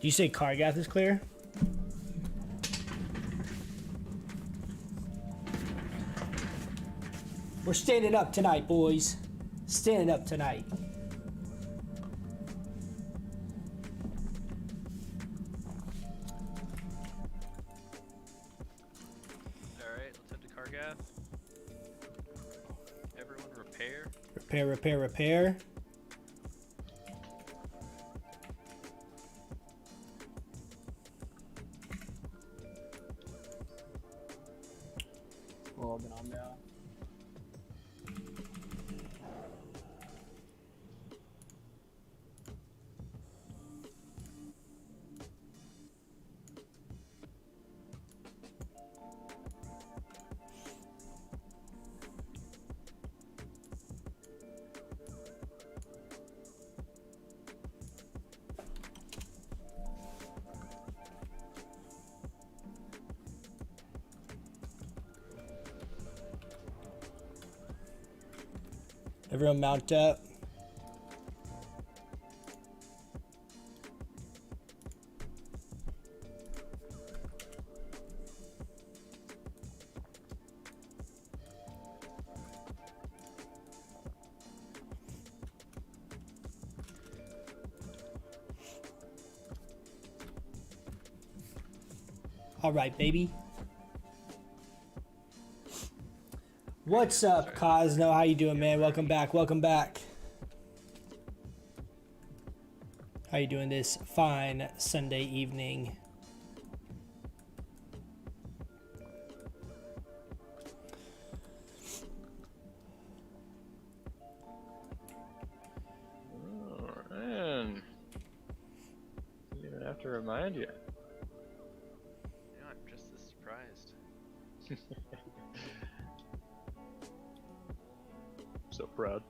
You say Kargath is clear? We're standing up tonight, boys. Standing up tonight. Alright, let's head to Kargath. Everyone repair. Repair, repair, repair. Logging on now. Everyone mount up. All right, baby. What's up, Cosno? How you doing, man? Welcome back. Welcome back. How you doing this fine Sunday evening? Oh, man. Didn't even have to remind you. Yeah, I'm just as surprised. So proud.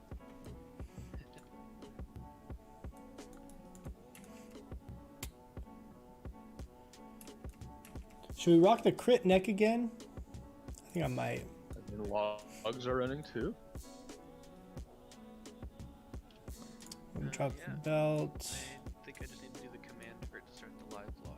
Should we rock the crit neck again? I think I might. And the logs are running too. Drop the belt. I think I just need to do the command for it to start the live log.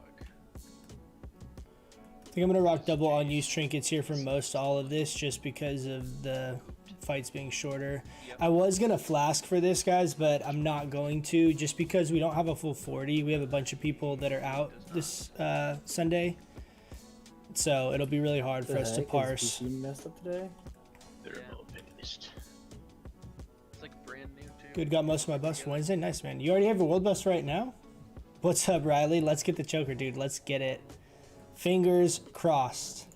I think I'm gonna rock double unused trinkets here for most all of this, just because of the fights being shorter. Yep. I was gonna flask for this, guys, but I'm not going to, just because we don't have a full 40. We have a bunch of people that are out this Sunday, so it'll be really hard for us to parse. PC messed up today? They're Yeah. all finished. It's like brand new too. Good, got most of my buffs for Wednesday. Nice, man. You already have your world buffs right now? What's up, Riley? Let's get the choker, dude. Let's get it. Fingers crossed.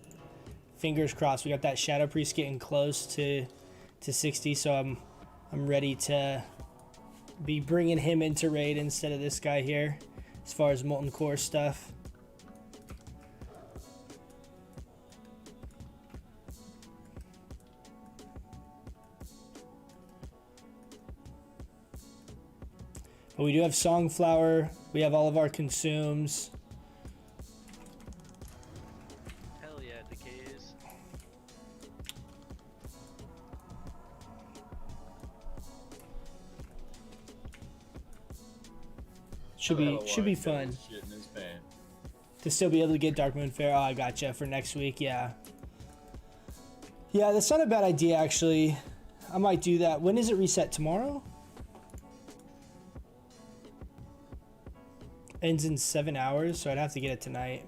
Fingers crossed. We got that Shadow Priest getting close to 60, so I'm ready to be bringing him into raid instead of this guy here, as far as Molten Core stuff. But we do have Songflower. We have all of our consumes. Hell yeah, decays. Should be fun Shit in his pants. to still be able to get Dark Moon Fair. Oh, I gotcha, for next week. Yeah, that's not a bad idea, actually. I might do that. When is it reset? Tomorrow? Ends in 7 hours, so I'd have to get it tonight.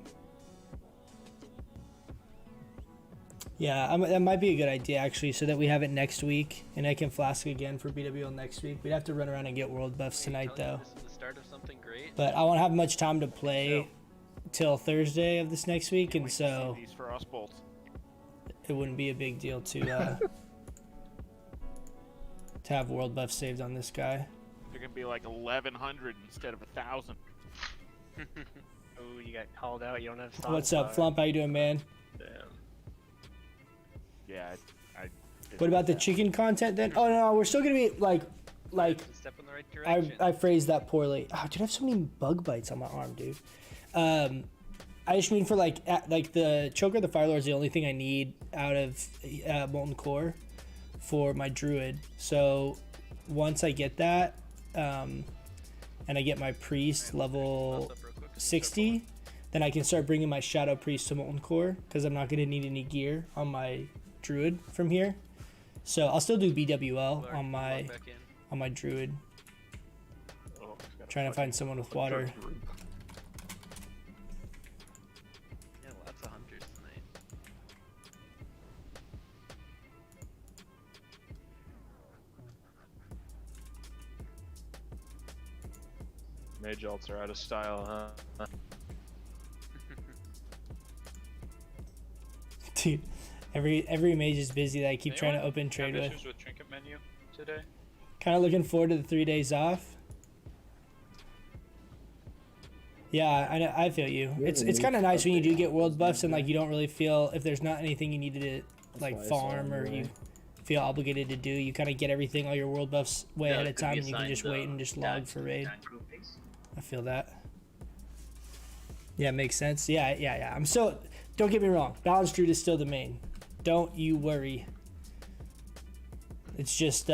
Yeah, that might be a good idea, actually, so that we have it next week, and I can flask again for BWL next week. We'd have to run around and get world buffs tonight, though. This is the start of something great. But I won't have much time to play till Thursday of this next week, and so These for us both. it wouldn't be a big deal to have world buff saved on this guy. They're gonna be like 1,100 instead of 1,000. Oh, you got called out. You don't have stock. What's up, Flump? How you doing, man? Damn. Yeah, I What about the chicken content then? Oh no, we're still gonna be like It's a step in the right direction. I phrased that poorly. Oh, dude, I have so many bug bites on my arm, dude. I just mean for like the choker, the Fire Lord is the only thing I need out of Molten Core for my Druid. So once I get that, and I get my Priest level 60, then I can start bringing my Shadow Priest to Molten Core because I'm not going to need any gear on my Druid from here. So I'll still do BWL on my Druid. Oh, he's got a Trying to find fucking someone with hunter water. group. Yeah, lots of hunters tonight. Mage alts are out of style, huh? Dude, every mage is busy that I keep trying to open trade with. Issues with trinket menu today? Kind of looking forward to the 3 days off. Yeah, I feel you. It's kind of nice when you do get world buffs and like you don't really feel if there's not anything you need to like farm or you feel obligated to do. You kind of get everything, all your world buffs way ahead of time, and you can just wait and just log for raid. I feel that. Yeah, makes sense. Yeah. I'm still. Don't get me wrong. Balanced Druid is still the main. Don't you worry. It's just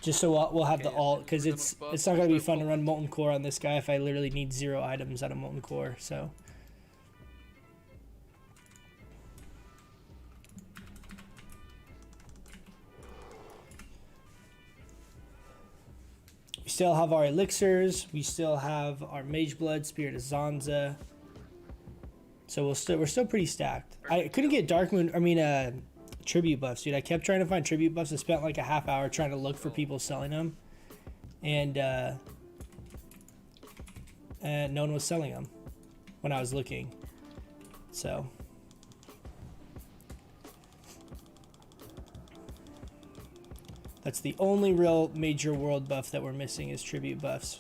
just so we'll have the alt, because it's not gonna be fun to run Molten Core on this guy if I literally need 0 items out of Molten Core. So we still have our elixirs. We still have our Mage Blood, Spirit of Zanza. So we're still pretty stacked. I couldn't get Dark Moon. I mean, tribute buffs, dude. I kept trying to find tribute buffs. I spent like a half hour trying to look for people selling them, and no one was selling them when I was looking. So that's the only real major world buff that we're missing is tribute buffs.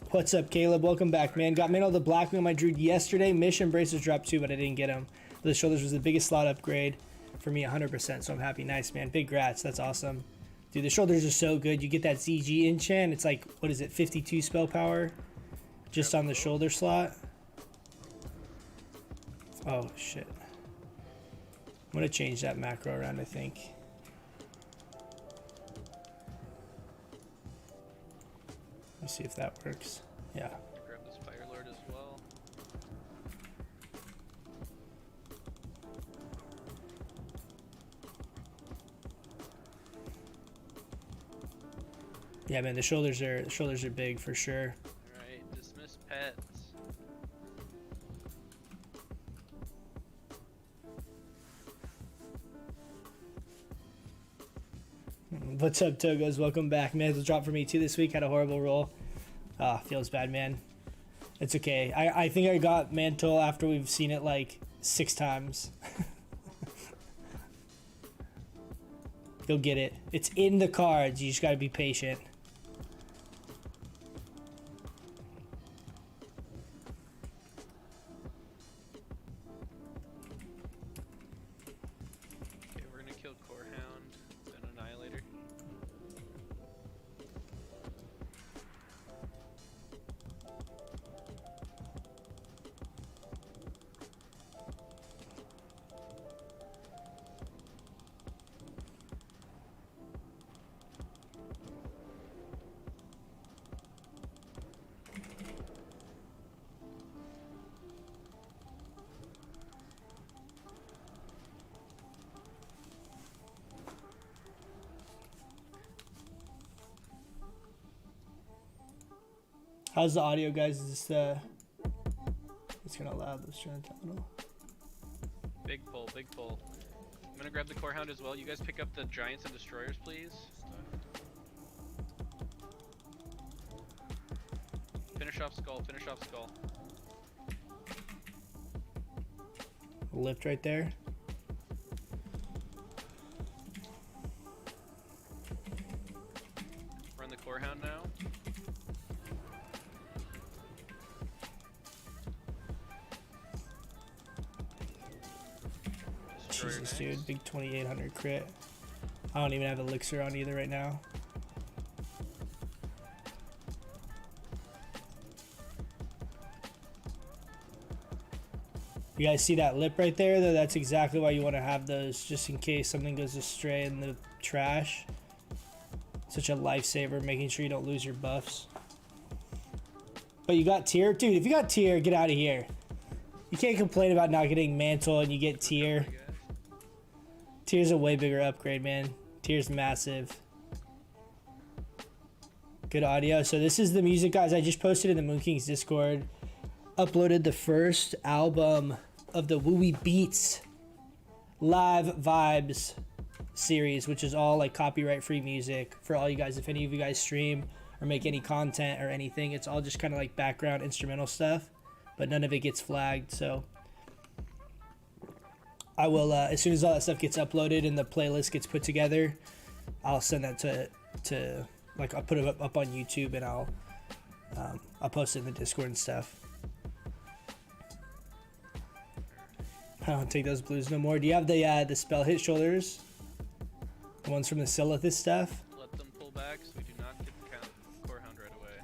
What's up, Caleb? Welcome back, man. Got Mantle the Black on my Druid yesterday. Mission Bracers dropped 2, but I didn't get them. The shoulders was the biggest slot upgrade for me, 100%, so I'm happy. Nice, man. Big grats. That's awesome. Dude, the shoulders are so good. You get that ZG enchant. It's like, what is it, 52 spell power just on the shoulder slot. Oh, shit. I'm going to change that macro around, I think. Let me see if that works. Yeah. Grab this Fire Lord as well. Yeah, man, the shoulders are big for sure. Alright, dismiss pets. What's up, Togos? Welcome back. Mantle dropped for me too this week. Had a horrible roll. Feels bad, man. It's okay. I think I got Mantle after we've seen it like 6 times. You'll get it. It's in the cards. You just gotta be patient. Okay, we're gonna kill Core Hound, then Annihilator. How's the audio, guys? Is this it's gonna loud. Let's try and tell it all. Big pull, big pull. I'm gonna grab the Core Hound as well. You guys pick up the Giants and Destroyers, please. Finish off Skull, finish off Skull. Lift right there. Run the Core Hound now. Destroyer Jesus, next. dude. Big 2800 crit. I don't even have elixir on either right now. You guys see that lip right there? Though that's exactly why you want to have those, just in case something goes astray in the trash. Such a lifesaver, making sure you don't lose your buffs. But you got tier? Dude, if you got tier, get out of here. You can't complain about not getting mantle and you get tier. Tier's a way bigger upgrade, man. Tier's massive. Good audio. So this is the music, guys. I just posted in the Moonking's Discord. Uploaded the first album of the Wooey Beats Live Vibes series, which is all like copyright free music for all you guys. If any of you guys stream or make any content or anything, it's all just kind of like background instrumental stuff, but none of it gets flagged. So I will, as soon as all that stuff gets uploaded and the playlist gets put together, I'll send that to like, I'll put it up on YouTube and I'll post it in the Discord and stuff. I don't take those blues no more. Do you have the spell hit shoulders? The ones from the Silithus stuff? Let them pull back so we do not get the core hound right away.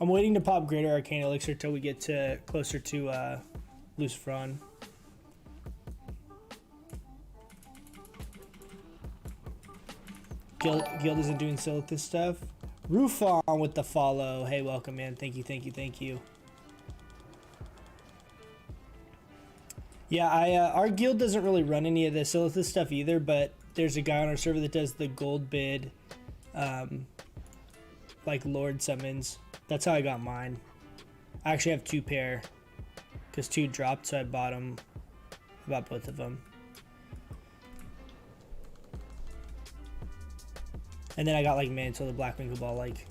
I'm waiting to pop Greater Arcane Elixir till we get to closer to Lucifron. Guild isn't doing Silithus stuff. Rufon with the follow. Hey, welcome, man. Thank you, thank you, thank you. Yeah, our guild doesn't really run any of the Silithus stuff either, but there's a guy on our server that does the gold bid, like Lord summons. That's how I got mine. I actually have 2 pair, because 2 dropped, so I bought them. I bought both of them. And then I got like Mantle the Blackwing Cabal like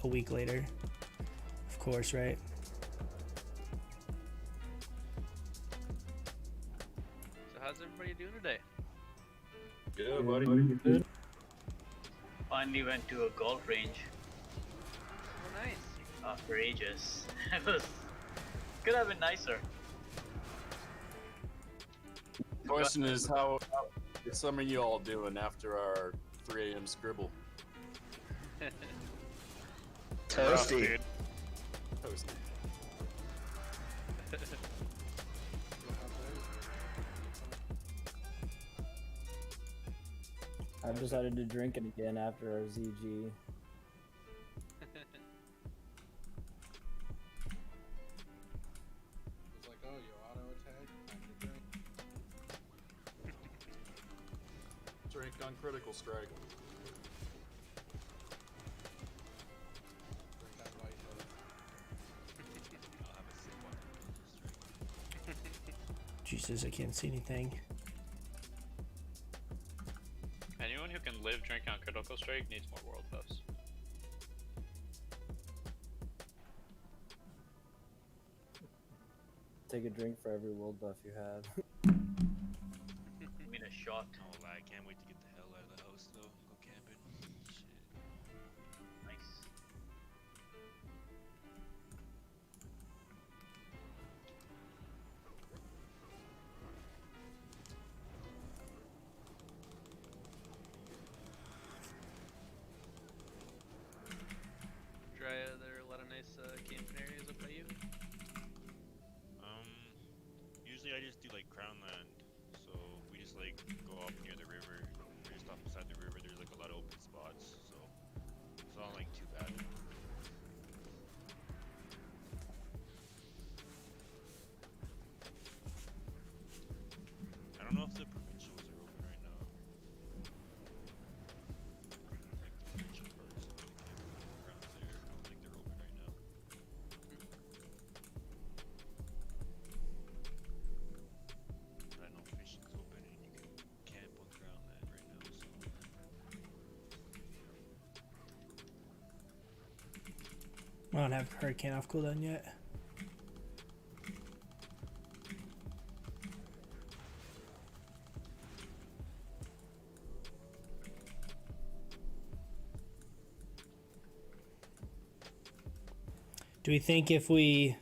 a week later. Of course, right? So how's everybody doing today? Good, buddy. Good. Finally went to a golf range Oh, nice. after ages. It was could have been nicer. The question is, how is some of you all doing after our 3 a.m. scribble? Rough, Toasty. dude. Toasty. I've decided to drink it again after our ZG. It's like, oh, you auto attack, time to drink. Drink on critical strike. Drink that white Jesus, I can't see anything. Anyone who can live drinking on critical strike needs more world buffs. Take a drink for every world buff you have. I mean a shot. Oh, I can't wait to get the hell out of the house though. Go camping. Shit. Nice. Dry, there are a lot of nice camping areas up by you. Usually I just do like Crown Land, so we just like go up near the river. We're just off beside the river. There's like a lot of open spots, so it's not like too bad. I don't know if the provincials are open right now. Like the provincial parts of the grounds there. I don't think they're open right now. I know fishing's open and you can camp on Crown Land right now, so. I don't have Hurricane off cooldown yet. Do we think if we...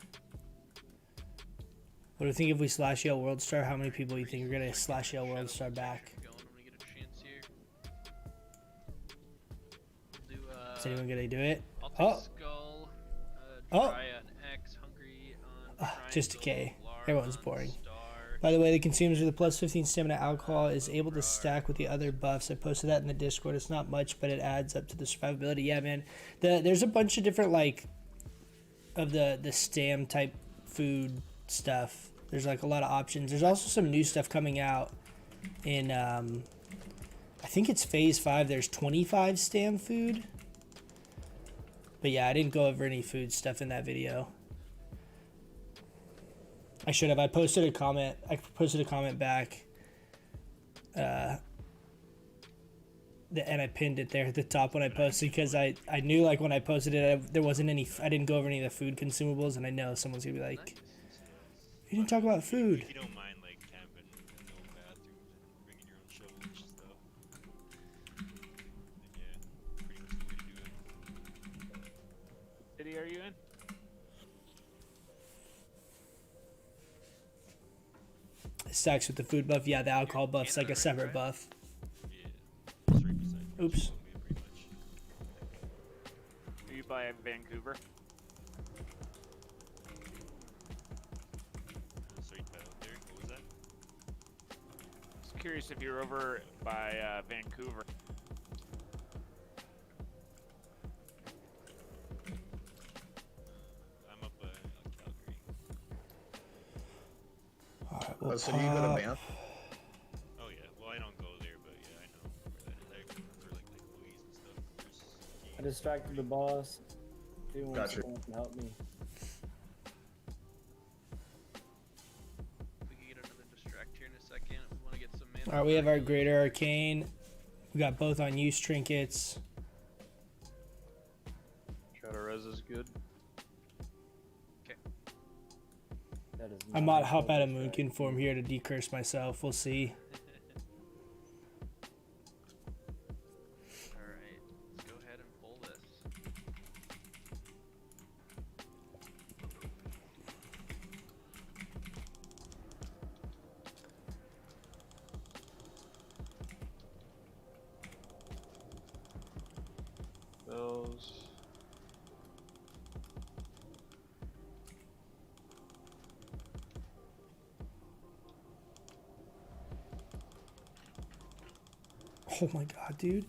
What do you think if we slash yell World Star? How many people do you think are gonna slash yell World Star back? Going when we get a chance here. We'll do, Is anyone gonna do it? I'll take Oh. Skull, Oh. Dry on X, Hungry on Just a Triangle, K. Lar Everyone's on boring. Star. By the way, the consumers with a plus 15 stamina alcohol is able to stack with the other buffs. I posted that in the Discord. It's not much, but it adds up to the survivability. Yeah, man. There's a bunch of different, like, of the stam type food stuff. There's, like, a lot of options. There's also some new stuff coming out in, I think it's Phase 5. There's 25 stam food. But, yeah, I didn't go over any food stuff in that video. I should have. I posted a comment back. And I pinned it there at the top when I posted because I knew, like, when I posted it, there wasn't any. I didn't go over any of the food consumables, and I know someone's gonna be like, "You didn't talk about food." If you don't mind, like, camping, no bathrooms, and bringing your own shovels and stuff, then yeah, pretty much the way to do it. City, are you in? Stacks with the food buff. Yeah, the alcohol buff's like a separate buff. Yeah, just right beside me, Oops. Columbia, pretty much. Are you by Vancouver? Sorry, out there. What was that? Just curious if you're over by Vancouver. I'm up on Calgary. All right, we'll So do you go to pop. Banff? Oh yeah, well I don't go there, but yeah, I know where that is. I for like the employees and stuff. I distracted the boss. If anyone Gotcha. wants to help me. We can get another distract here in a second. We want to get some mana. All right, we have our Greater Arcane. We got both on use trinkets. Shadow Res is good. That is I not might a hop out of focus Moonkin form here to decurse myself. We'll see. Alright, let's go ahead and pull this. Those. Oh my god, dude.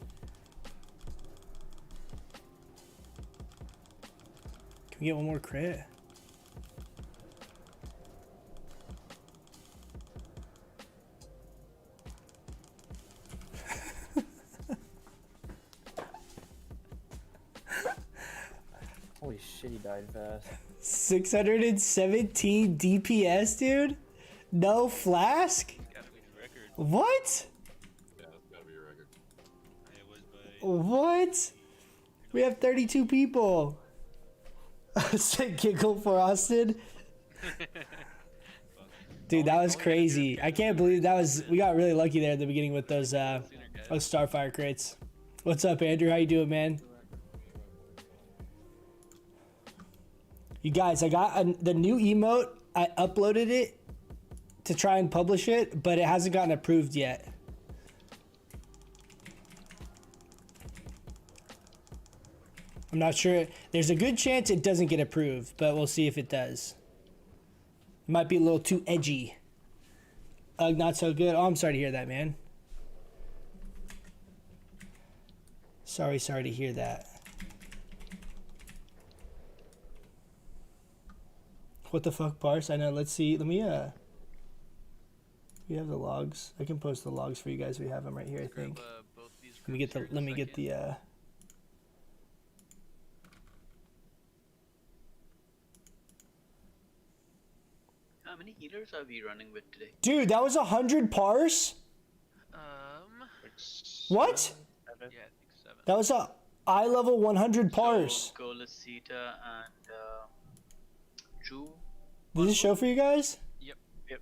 Can we get one more crit? Holy shit, he died fast. 617 DPS, dude? No flask? Gotta be Record. What? Yeah, that's gotta be a record. I was by. What? We have 32 people. Said giggle for Austin. Dude, that was crazy. I can't believe that was. We got really lucky there at the beginning with those Starfire crates. What's up, Andrew? How you doing, man? You guys, I got the new emote. I uploaded it to try and publish it, but it hasn't gotten approved yet. I'm not sure. There's a good chance it doesn't get approved, but we'll see if it does. It might be a little too edgy. Not so good. Oh, I'm sorry to hear that, man. Sorry to hear that. What the fuck, Parse? I know. Let's see. Let me, we have the logs. I can post the logs for you guys. We have them right here, I think. Both these Let me get the, groups here in a let me get second. the, How many healers are we running with today? Dude, that was 100 parse? What? Yeah, I think 7. That was a eye level 100 parse. So, Golasita and Drew. Does this show for you guys? Yep. Yep.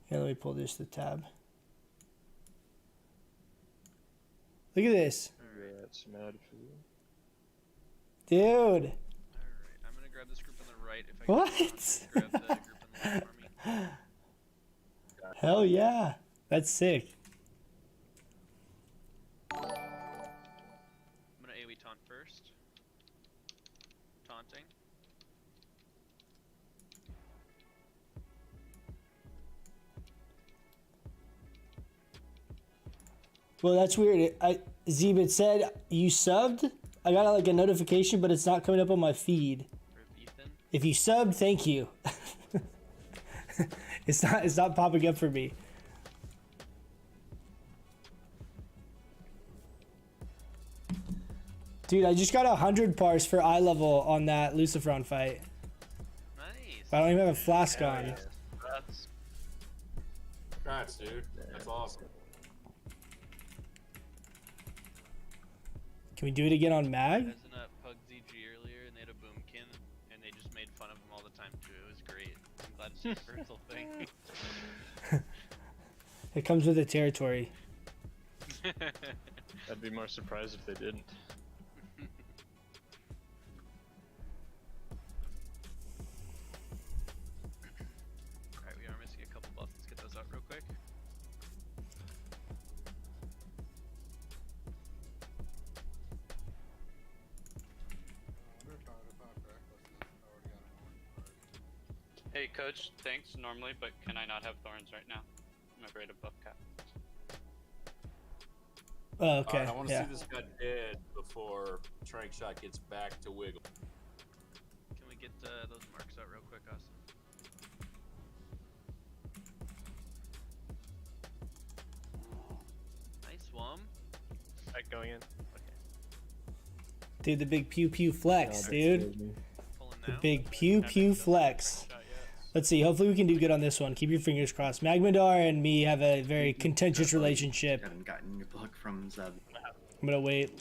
Here, let me pull this to tab. Look at this. Yeah, it's mad food. Dude. Alright, I'm gonna grab this group right. If I can What? grab the group on the left for me. Hell yeah. That's sick. I'm gonna AoE taunt first. Taunting. Well, that's weird. Zebit said you subbed. I got like a notification, but it's not coming up on my feed. For Ethan. If you subbed, thank you. It's not popping up for me. Dude, I just got 100 parse for eye level on that Lucifron fight. Nice. But I don't even have a flask on. That's Congrats, dude. That's awesome. Can we do it again on I Mag? was in a Pug ZG earlier and they had a Moonkin and they just made fun of him all the time too. It was great. I'm glad it's a universal thing. It comes with the territory. I'd be more surprised if they didn't. Alright, we are missing a couple buffs. Let's get those out real quick. They're trying to find Reckless is already got an orange card. Hey coach, thanks normally, but can I not have thorns right now? I'm afraid of buff cap. Oh, okay. I want to Yeah. see this guy dead before Trank Shot gets back to Wiggle. Can we get those marks out real quick, Austin? Nice one. Like going in. Dude, the big pew pew flex, Oh, dude. that's me. Pulling The now. big pew pew flex. Shot yet. Let's see. Hopefully we can do good on this one. Keep your fingers crossed. Magmadar and me have a very contentious relationship. Haven't gotten your block from Zeb. I'm gonna wait.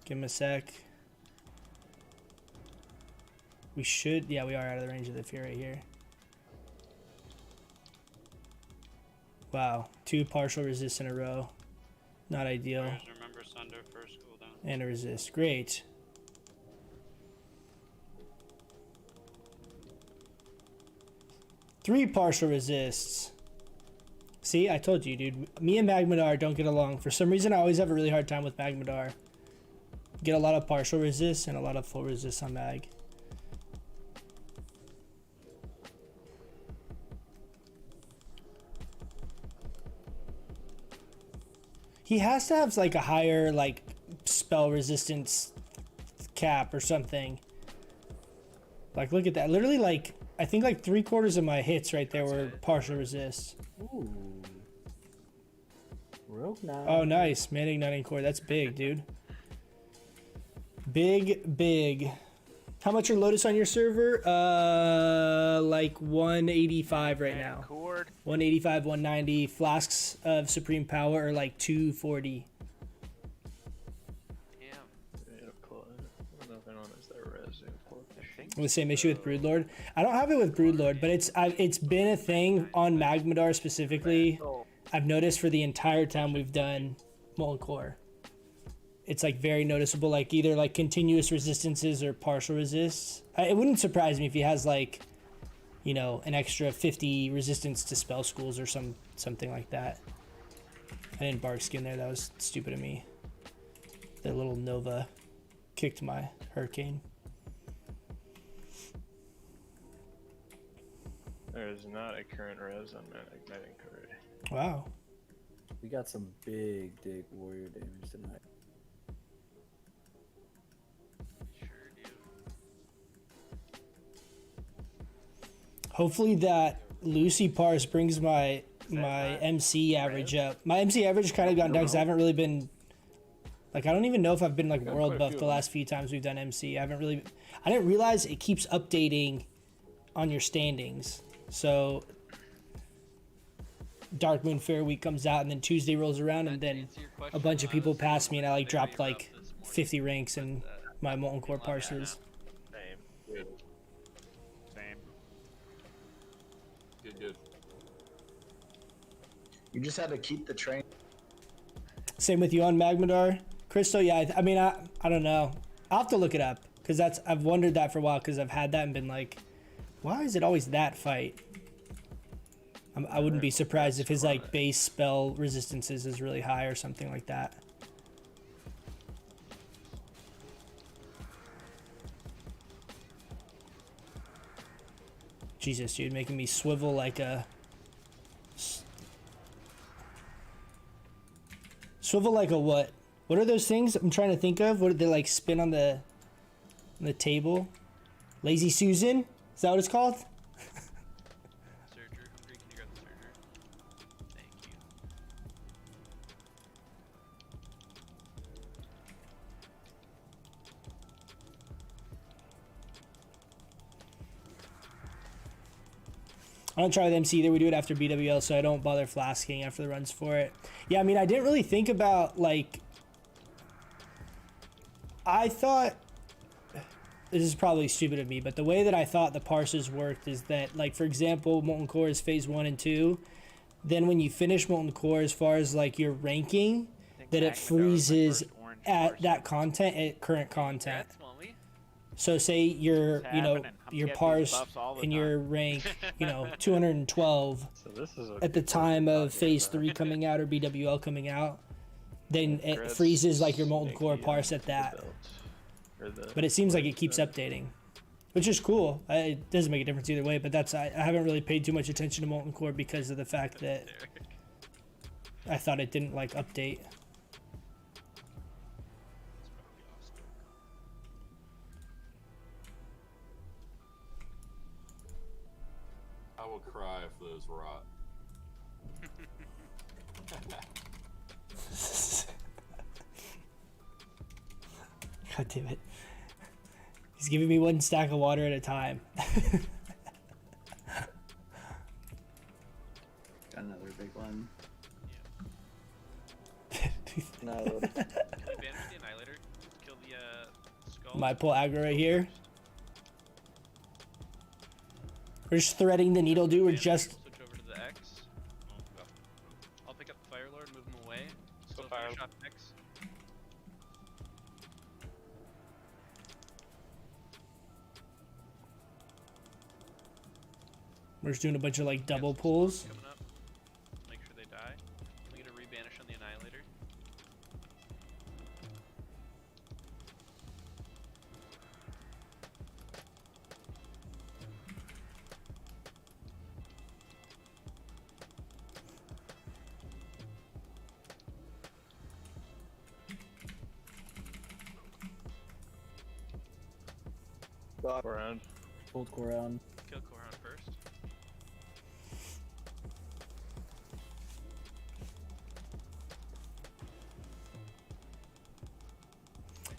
Give him a sec. We should. Yeah, we are out of the range of the fear right here. Wow. 2 partial resists in a row. Not ideal. Always remember Sunder first cooldown. And a resist. Great. Three partial resists. See, I told you, dude. Me and Magmadar don't get along. For some reason, I always have a really hard time with Magmadar. Get a lot of partial resists and a lot of full resists on Mag. He has to have like a higher like spell resistance cap or something. Like look at that. Literally like I think like 3/4 of my hits right there were partial resist. Ooh. Rogue now. Oh nice. Man igniting core. That's big, dude. Big. How much are Lotus on your server? Like 185 right now. Cord. 185, 190. Flasks of Supreme Power are like 240. Damn. Yeah, pull it. I don't know if anyone has that res. Yeah, pull it. The same issue with Broodlord. I don't have it with Broodlord, but it's been a thing on Magmadar specifically. I've noticed for the entire time we've done Molten Core. It's like very noticeable, like either like continuous resistances or partial resists. It wouldn't surprise me if he has like, you know, an extra 50 resistance to spell schools or something like that. I didn't bark skin there. That was stupid of me. The little Nova kicked my Hurricane. There is not a current res on Man Igniting Card. Wow. We got some big dick warrior damage tonight. Sure do. Hopefully that Lucy Parse brings my MC average up. My MC average kind of gone down because I haven't really been like I don't even know if I've been like world buffed the last few times we've done MC. I didn't realize it keeps updating on your standings. So Dark Moon Fair Week comes out and then Tuesday rolls around and then a bunch of people pass me and I like dropped like 50 ranks in my Molten Core parsers. Same. Same. Good. You just had to keep the train. Same with you on Magmadar. Crystal, yeah, I mean, I don't know. I'll have to look it up because I've wondered that for a while because I've had that and been like, Why is it always that fight? I wouldn't be surprised if his like base spell resistances is really high or something like that. Jesus, dude, making me swivel like a... Swivel like a what? What are those things I'm trying to think of? What did they like spin on the table? Lazy Susan? Is that what it's called? Surger, hungry, can you grab the surger? Thank you. I don't try with MC either. We do it after BWL, so I don't bother flasking after the runs for it. Yeah, I mean, I didn't really think about, like... I thought... This is probably stupid of me, but the way that I thought the parsers worked is that, like, for example, Molten Core is phase 1 and 2. Then when you finish Molten Core, as far as, like, your ranking, that it freezes at that content, at current content. So say you're, you know, your parse and your rank, you know, 212 So this is at the time of phase 3 coming out or BWL coming out, then it freezes like your Molten Core parse at that. But it seems like it keeps updating, which is cool. It doesn't make a difference either way, but that's, I haven't really paid too much attention to Molten Core because of the fact that I thought it didn't like update. I will cry if those rot. God damn it. He's giving me one stack of water at a time. Got another big one. No. Banish the Annihilator. Kill the skull. Might pull aggro right here. We're just threading the needle, dude. We're just... Switch over to the X. I'll pick up the Fire Lord, move him away. Still Fire shot X. We're just doing a bunch of like double pulls. Coming up. Make sure they die. We get a rebanish on the Annihilator. Around. Hold core on. Kill Korhan first.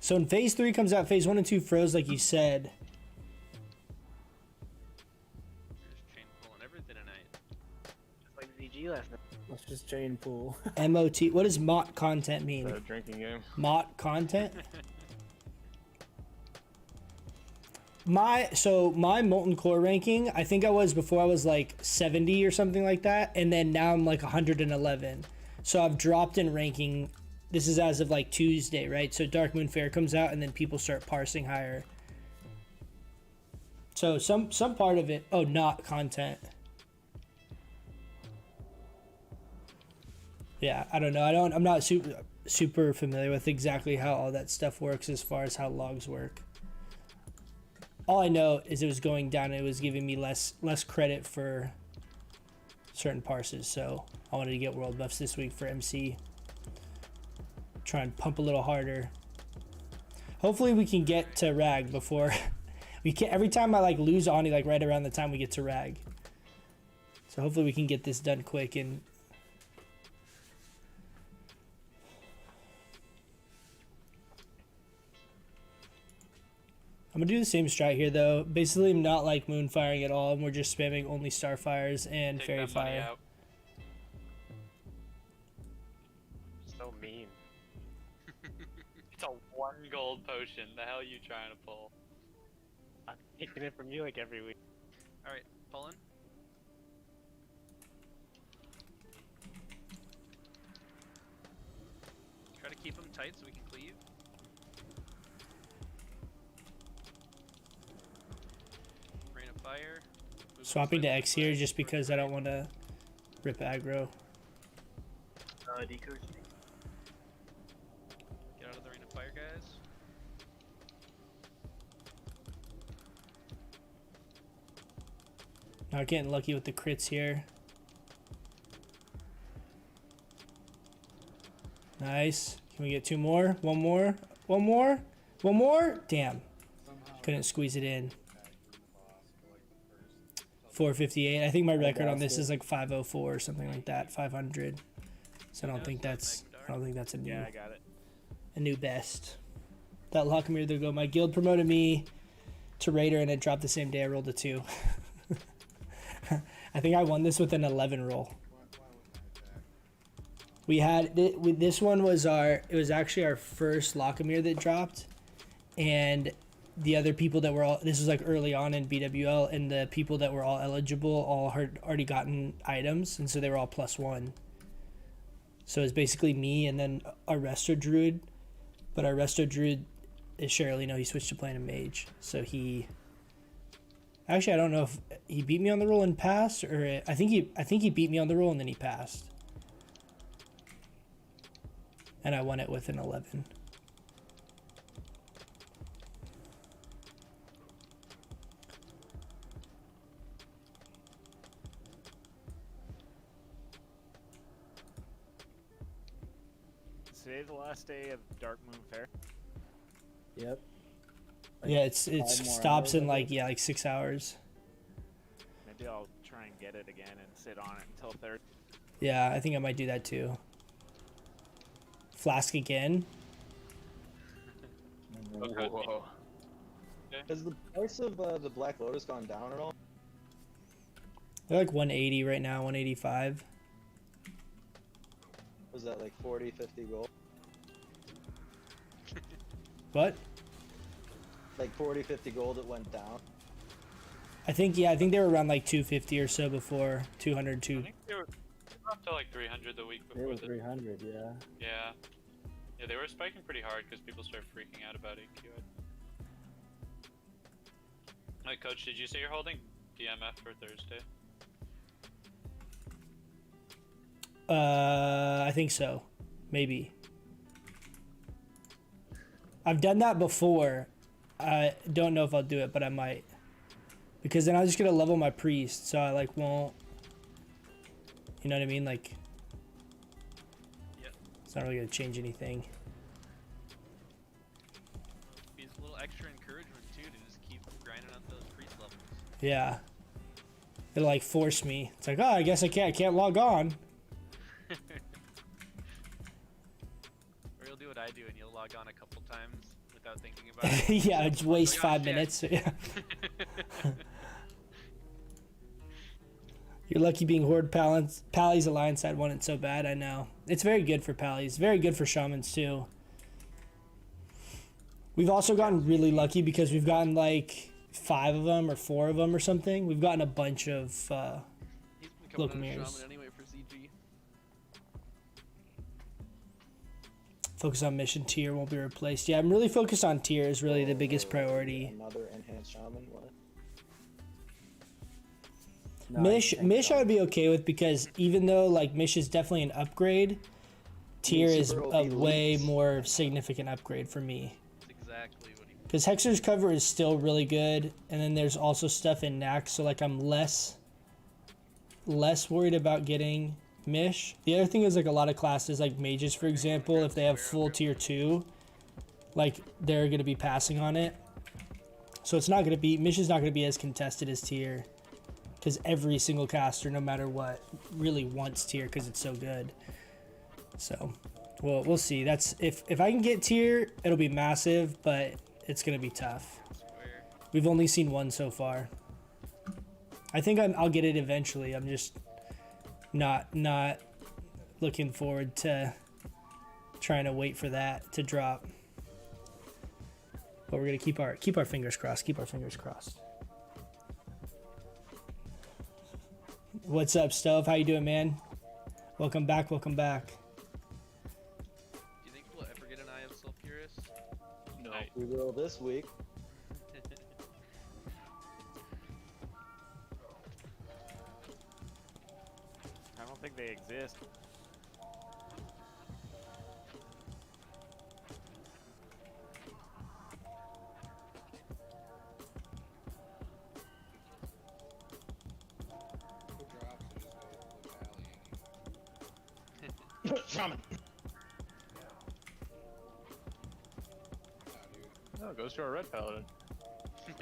So in phase 3 comes out, phase 1 and 2 froze like you said. You're just chain pulling everything tonight. Just like ZG last night. Let's just chain pool. MOT. What does MOT content mean? Drinking game. MOT content? My Molten Core ranking, I think I was before I was like 70 or something like that, and then now I'm like 111. So I've dropped in ranking. This is as of like Tuesday, right? So Dark Moon Fair comes out and then people start parsing higher. So some part of it, oh, not content. Yeah, I don't know. I'm not super familiar with exactly how all that stuff works as far as how logs work. All I know is it was going down and it was giving me less credit for certain parses, so I wanted to get world buffs this week for MC. Try and pump a little harder. Hopefully we can get to rag before we can. Every time I like lose Ani, like right around the time we get to rag. So hopefully we can get this done quick. And I'm gonna do the same strat here though. Basically, I'm not like moon firing at all, and we're just spamming only starfires and Take fairy that money fire. out. So mean. It's a 1 gold potion. The hell are you trying to pull? I'm taking it from you like every week. Alright, pulling. Try to keep them tight so we can cleave. Rain of fire. Swapping to X here just because I don't want to rip aggro. Decourage me. Get out of the ring of fire, guys. Not getting lucky with the crits here. Nice. Can we get 2 more? 1 more? 1 more? 1 more? Damn. Couldn't squeeze it in. 458. I think my record on this is like 504 or something like that. 500. So I don't think that's a new Yeah, I got it. a new best. That Lockmere, there go. My guild promoted me to Raider and it dropped the same day I rolled a 2. I think I won this with an 11 roll. We had this one was it was actually our first Lockmere that dropped, and the other people that were all, this was like early on in BWL, and the people that were all eligible all had already gotten items, and so they were all +1. So it's basically me and then our Resto Druid, but our Resto Druid is Shirley. No, he switched to playing a mage, so he. Actually, I don't know if he beat me on the roll and passed, or I think he beat me on the roll and then he passed, and I won it with an 11. Today's the last day of Dark Moon Fair. Yep. Yeah, it 5 more stops hours, in I like think. like 6 hours. Maybe I'll try and get it again and sit on it until 30. Yeah, I think I might do that too. Flask again. Okay. Whoa. Has the price of the Black Lotus gone down at all? They're like 180 right now, 185. Was that like 40, 50 gold? What? Like 40, 50 gold, it went down. I think they were around like 250 or so before 200 I too. think they were up to like 300 the week They before. were 300, yeah. Yeah. Yeah, they were spiking pretty hard because people started freaking out about AQ. Hey, Coach, did you say you're holding DMF for Thursday? I think so. Maybe. I've done that before. I don't know if I'll do it, but I might. Because then I'm just gonna level my priest, so I like won't. You know what I mean? Like. Yep. It's not really gonna change anything. Be a little extra encouragement too to just keep grinding out those priest levels. Yeah. It'll like force me. It's like, oh, I guess I can't log on. Or you'll do what I do and you'll log on a couple times without thinking about it. Yeah, just waste Oh, 5 shit. minutes. Yeah. You're lucky being Horde Pally's Alliance side won it so bad, I know. It's very good for Pally's. Very good for Shamans too. We've also gotten really lucky because we've gotten like 5 of them or 4 of them or something. We've gotten a bunch of He's been coming Local out of mirrors. Shaman anyway for ZG. focus on mission tier, won't be replaced. Yeah, I'm really focused on tier is really the biggest priority. Another enhanced shaman, what? No, Mish I would be okay with because even though like Mish is definitely an upgrade, tier is super a OP way leads. more significant upgrade for me. That's exactly what he. Because Hexer's cover is still really good, and then there's also stuff in Nax, so like I'm less worried about getting Mish. The other thing is like a lot of classes like mages, for example, if they have full tier 2, like they're gonna be passing on it. So it's not gonna be Mish is not gonna be as contested as tier. Because every single caster, no matter what, really wants tier because it's so good. So, well, we'll see. That's if I can get tier, it'll be massive, but it's gonna be tough. Swear. We've only seen one so far. I think I'll get it eventually. I'm just not looking forward to trying to wait for that to drop. But we're gonna keep our fingers crossed. Keep our fingers crossed. What's up, Stove? How you doing, man? Welcome back. Welcome back. Do you think we'll ever get an Eye of Sulfurous? No. We will this week. don't think they exist. Put your options just go to the valley Shaman. dude. No, it goes to our red paladin. Why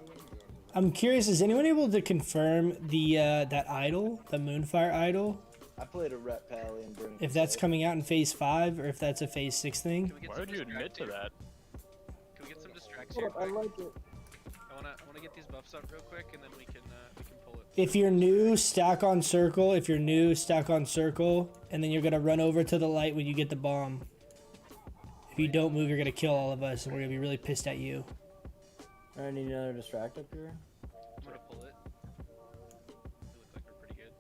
wouldn't you go to the I'm curious, is anyone able to confirm the that idol, the Moonfire idol, I played a ret pally and bring. if that's coming out in phase 5 or if that's a phase 6 thing? Can we get Why some would you admit to distracts that? Can we get some distracts Hold here up, I quick? like it. I wanna get these buffs up real quick, and then we can pull it. If you're new, stack on circle. If you're new, stack on circle, and then you're gonna run over to the light when you get the bomb. If you don't move, you're gonna kill all of us, and we're gonna be really pissed at you. I need another distract up here. I'm gonna pull it. We look like we're pretty good.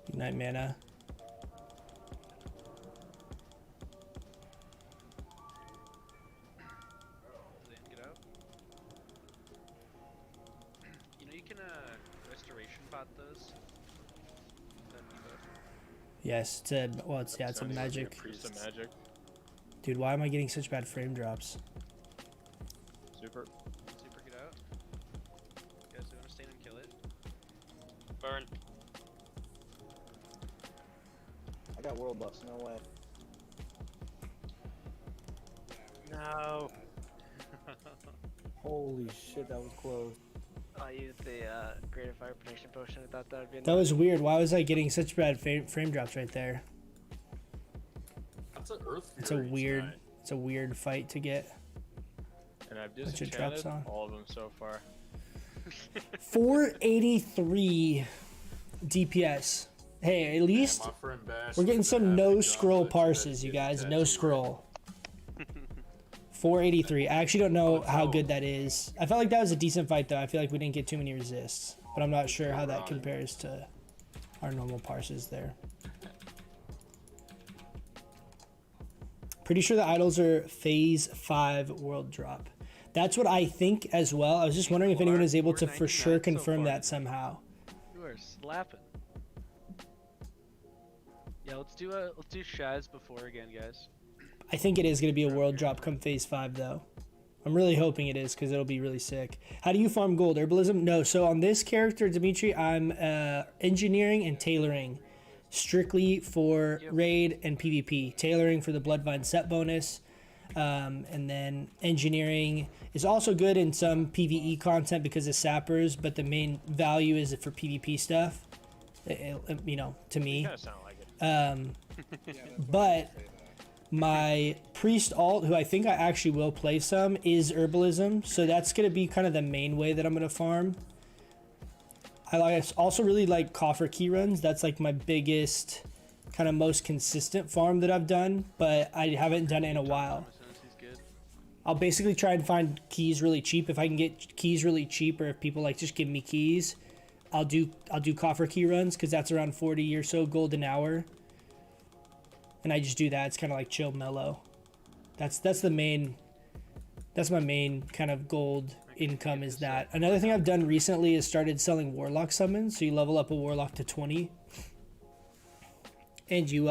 Good night, mana. Zan, get out. You know you can restoration pot those. That debuff. Yes, it's a well, it's yeah, it's a Sounds like magic. Priest of magic. Dude, why am I getting such bad frame drops? Super. Super, get out. Guys, we wanna stand and kill it. Burn. I got world buffs. No way. No. Holy shit, that was close. I used the greater fire protection potion. I thought that would be enough. That was weird. Why was I getting such bad frame drops right there? That's an Earth It's a Fury weird, tonight. it's a weird fight to get. And I've Bunch of traps disenchanted on. all of them so far. 483 DPS. Hey, at least My friend Bash we're getting was some having no John scroll Butcher parses, that you gets guys. No tattooed. scroll. 483. I actually don't know how good that is. I felt like that was a decent fight, though. I feel like we didn't get too many resists. But I'm not sure how that compares to our normal parses there. Pretty sure the idols are phase 5 world drop. That's what I think as well. I was just wondering if anyone is able to for sure 499 so confirm far. that somehow. You are slapping. Yeah, let's do Shaz before again, guys. I think it is going to be a world drop come phase 5, though. I'm really hoping it is because it'll be really sick. How do you farm gold? Herbalism? No. So on this character, Dimitri, I'm engineering and tailoring strictly for raid and PvP. Tailoring for the Bloodvine set bonus. And then engineering is also good in some PvE content because of sappers, but the main value is for PvP stuff. You know, to me. Kind of sound like it. Yeah, that's why But I say that. my priest alt, who I think I actually will play some, is herbalism. So that's going to be kind of the main way that I'm going to farm. I also really like coffer key runs. That's like my biggest, kind of most consistent farm that I've done, but I haven't done it in a while. As soon as he's good. I'll basically try and find keys really cheap. If I can get keys really cheap, or if people like just give me keys, I'll do coffer key runs because that's around 40 or so gold an hour. And I just do that. It's kind of like chill mellow. That's my main kind of gold income is that. Another thing I've done recently is started selling warlock summons. So you level up a warlock to 20, and you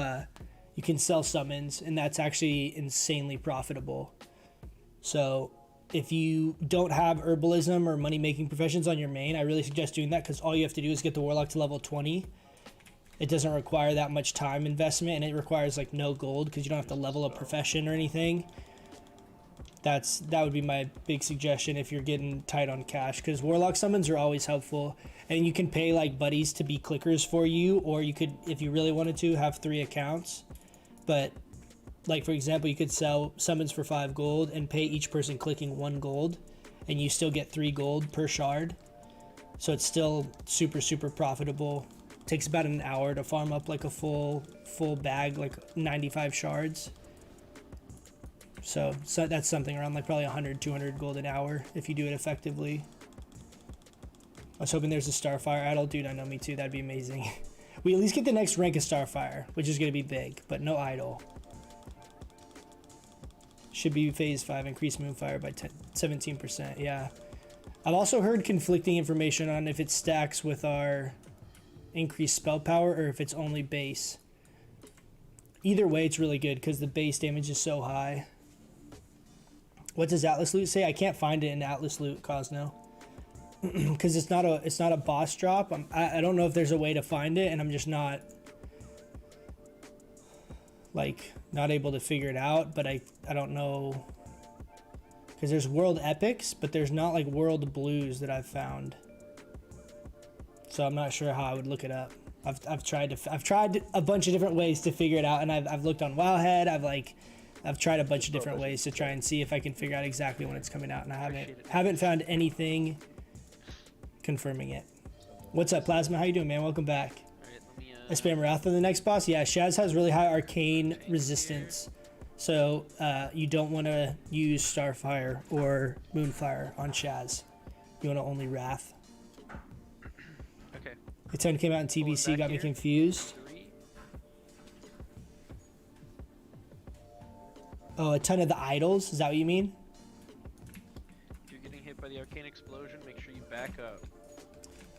can sell summons, and that's actually insanely profitable. So if you don't have herbalism or money making professions on your main, I really suggest doing that because all you have to do is get the warlock to level 20. It doesn't require that much time investment, and it requires like no gold because you don't have to level a profession or anything. That would be my big suggestion if you're getting tight on cash, because warlock summons are always helpful, and you can pay like buddies to be clickers for you, or you could, if you really wanted to, have 3 accounts. But like for example, you could sell summons for 5 gold and pay each person clicking 1 gold, and you still get 3 gold per shard. So it's still super profitable. Takes about an hour to farm up like a full bag, like 95 shards. So that's something around like probably 100-200 gold an hour if you do it effectively. I was hoping there's a Starfire idol. Dude, I know, me too. That'd be amazing. We at least get the next rank of Starfire, which is going to be big, but no idol. Should be phase 5, increase Moonfire by 17%. Yeah. I've also heard conflicting information on if it stacks with our increased spell power or if it's only base. Either way, it's really good because the base damage is so high. What does Atlas loot say? I can't find it in Atlas loot, Cosno. Because it's not a boss drop. I don't know if there's a way to find it, and I'm just not able to figure it out. But I don't know, because there's world epics, but there's not like world blues that I've found. So I'm not sure how I would look it up. I've tried a bunch of different ways to figure it out, and I've looked on Wowhead. I've tried a bunch of different ways to try and see if I can figure out exactly when it's coming out, and I haven't found anything confirming it. What's up, Plasma? How you doing, man? Welcome back. I spam Wrath on the next boss. Yeah, Shaz has really high arcane resistance, so you don't want to use Starfire or Moonfire on Shaz. You want to only Wrath. Okay. The 10 came out in TBC, got me confused. 3. Oh, a ton of the idols? Is that what you mean? If you're getting hit by the arcane explosion, make sure you back up.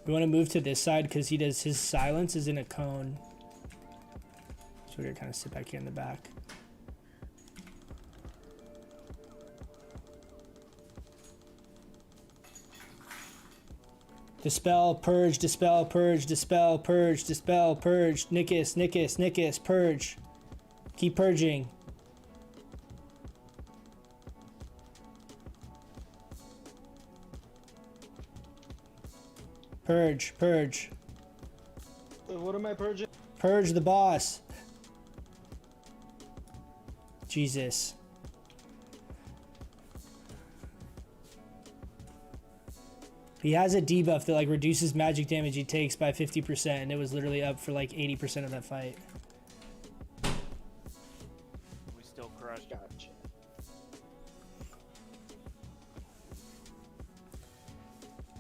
We want to move to this side because his silence is in a cone. So we're gonna kind of sit back here in the back. Dispel, purge, dispel, purge, dispel, purge, dispel, purge, Nickus, Nickus, Nickus, purge. Keep purging. Purge, purge. What am I purging? Purge the boss. Jesus. He has a debuff that like reduces magic damage he takes by 50%, and it was literally up for like 80% of that fight. We still crush. Gotcha.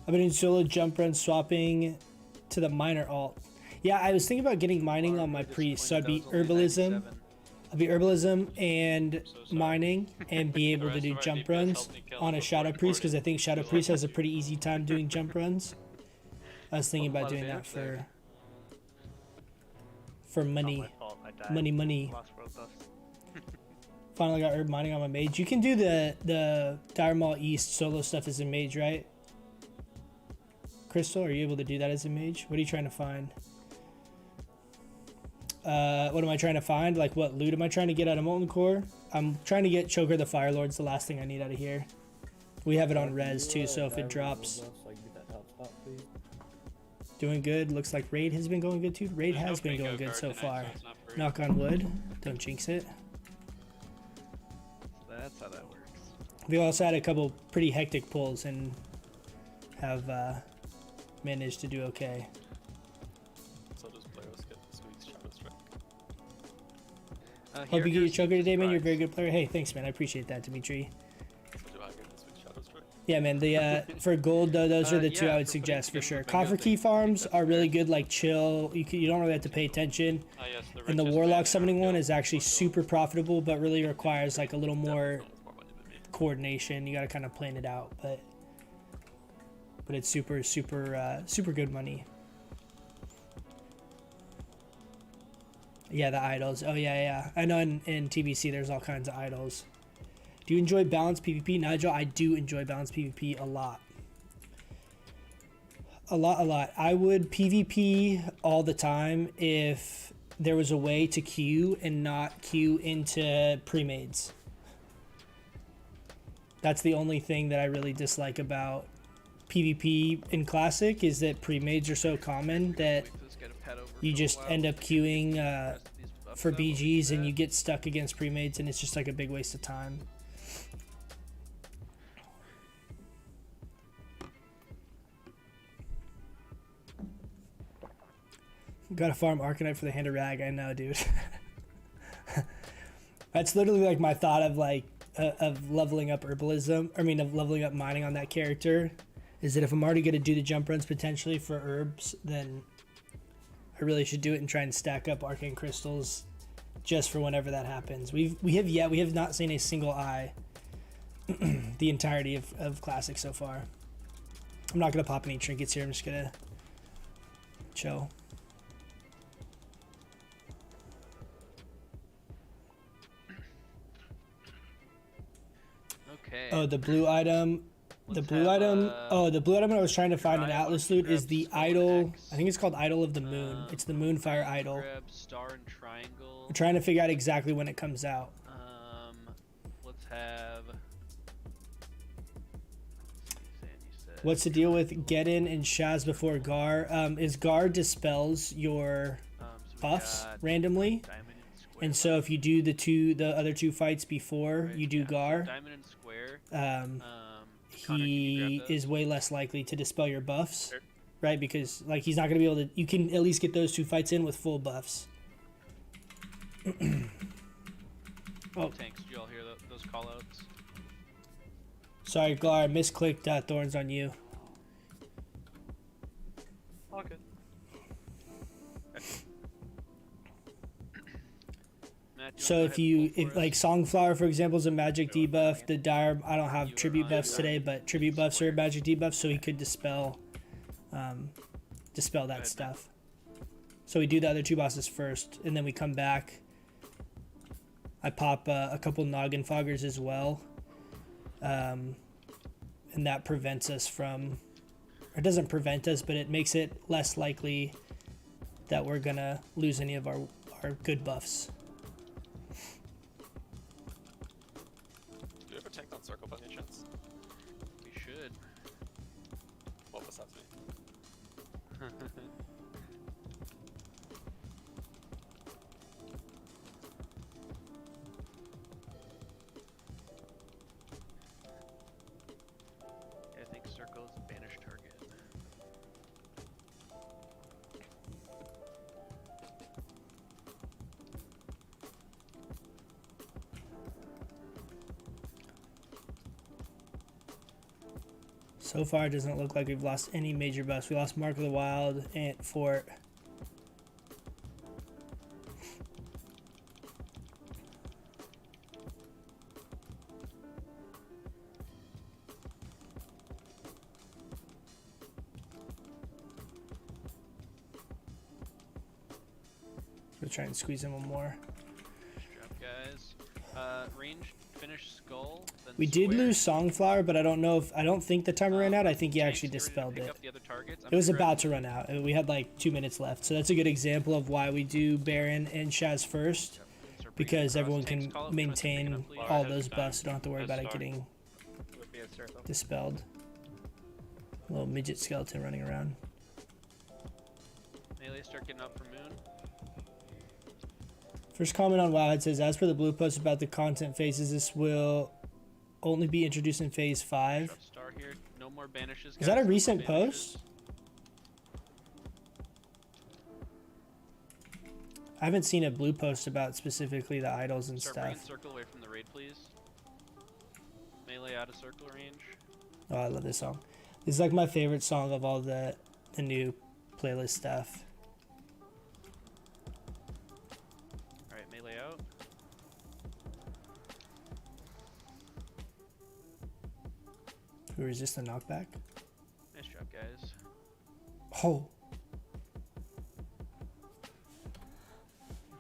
I've been in solo jump run swapping to the miner alt. Yeah, I was thinking about getting mining on my priest, so I'd be herbalism. I'd be herbalism and mining, and be able to do jump runs on a shadow priest, because I think shadow priest has a pretty easy time doing jump runs. I was thinking about doing that for money. Money. Lost world buffs. Finally got herb mining on my mage. You can do the Dire Maul East solo stuff as a mage, right? Crystal, are you able to do that as a mage? What are you trying to find? What am I trying to find? Like, what loot am I trying to get out of Molten Core? I'm trying to get Choker the Fire Lord's the last thing I need out of here. We have it on res too, so if it drops. Doing good. Looks like Raid has been going good too. Raid has been going good so far. Knock on wood. Don't jinx it. That's how that works. We also had a couple pretty hectic pulls and have managed to do okay. So does players get this week's Shadow Strike? Hope you get your Choker today, man. You're a very good player. Hey, thanks, man. I appreciate that, Dimitri. Do I get this week's Shadow Strike? Yeah, man. The for gold though, those are the two I would suggest for sure. Coffer key farms are really good, like chill. You don't really have to pay attention. And the Warlock summoning one is actually super profitable, but really requires like a little more coordination. You got to kind of plan it out, but it's super good money. Yeah, the idols. Oh yeah. I know in TBC there's all kinds of idols. Do you enjoy balanced PvP, Nigel? I do enjoy balanced PvP a lot. A lot. I would PvP all the time if there was a way to queue and not queue into pre-mades. That's the only thing that I really dislike about PvP in Classic, is that pre-mades are so common that you just end up queuing for BGs and you get stuck against pre-mades, and it's just like a big waste of time. Gotta farm Arcanite for the Hand of Rag. I know, dude. That's literally like my thought of like of leveling up herbalism. I mean, of leveling up mining on that character. is that if I'm already going to do the jump runs potentially for herbs, then I really should do it and try and stack up arcane crystals just for whenever that happens. We have not seen a single eye the entirety of Classic so far. I'm not going to pop any trinkets here. I'm just going to chill. Okay. Oh, the blue item. The blue item. The blue item I was trying to find in Atlas loot is the idol. I think it's called Idol of the Moon. It's the Moonfire idol. Grab star and triangle. I'm trying to figure out exactly when it comes out. Let's have. What's the deal with Geddon and Shaz before Gar? Is Gar dispels your buffs randomly, and so if you do the other two fights before you do Gar, Diamond and Square. he is way less likely to dispel your buffs, right? Because like he's not gonna be able to. You can at least get those two fights in with full buffs. Oh, tanks! Did you all hear those callouts? Sorry, Gar, I misclicked Thorns on you. All good. So if like Songflower, for example, is a magic debuff, the Dire, I don't have tribute buffs today, but tribute buffs are magic debuffs, so he could dispel that stuff. So we do the other two bosses first, and then we come back. I pop a couple Noggin Foggers as well. And that prevents us from, or doesn't prevent us, but it makes it less likely that we're gonna lose any of our good buffs. Do you ever tank on circle by any chance? We should. What was that to me? I think circle is a banished target. So far, it doesn't look like we've lost any major buffs. We lost Mark of the Wild, Ant Fort. We'll try and squeeze in one more. Nice job, guys. Range, finish skull. Then We did square. lose Songflower, but I don't think the timer ran out. I think he actually Tanks, get ready to dispelled pick it. up the other targets. I'm It was gonna grab- about to run out. We had like 2 minutes left. So that's a good example of why we do Baron and Shaz first, Start bringing because across. everyone Tanks, can call up, you want to pick it maintain up, please? all Has those time. buffs. You don't have to worry Has about it star. getting Would be a circle. dispelled. Little midget skeleton running around. Melee, start getting up for Moon. First comment on WoW, it says, as per the blue post about the content phases, this will only be introduced in phase 5. Drop star here. No more banishes. Is that a guys, no more recent banishes. post? I haven't seen a blue post about specifically the idols and Start bringing stuff. circle away from the raid, please. Melee out of circle range. Oh, I love this song. This is like my favorite song of all the new playlist stuff. Alright, melee out. Who resist the knockback? Nice job, guys. Oh.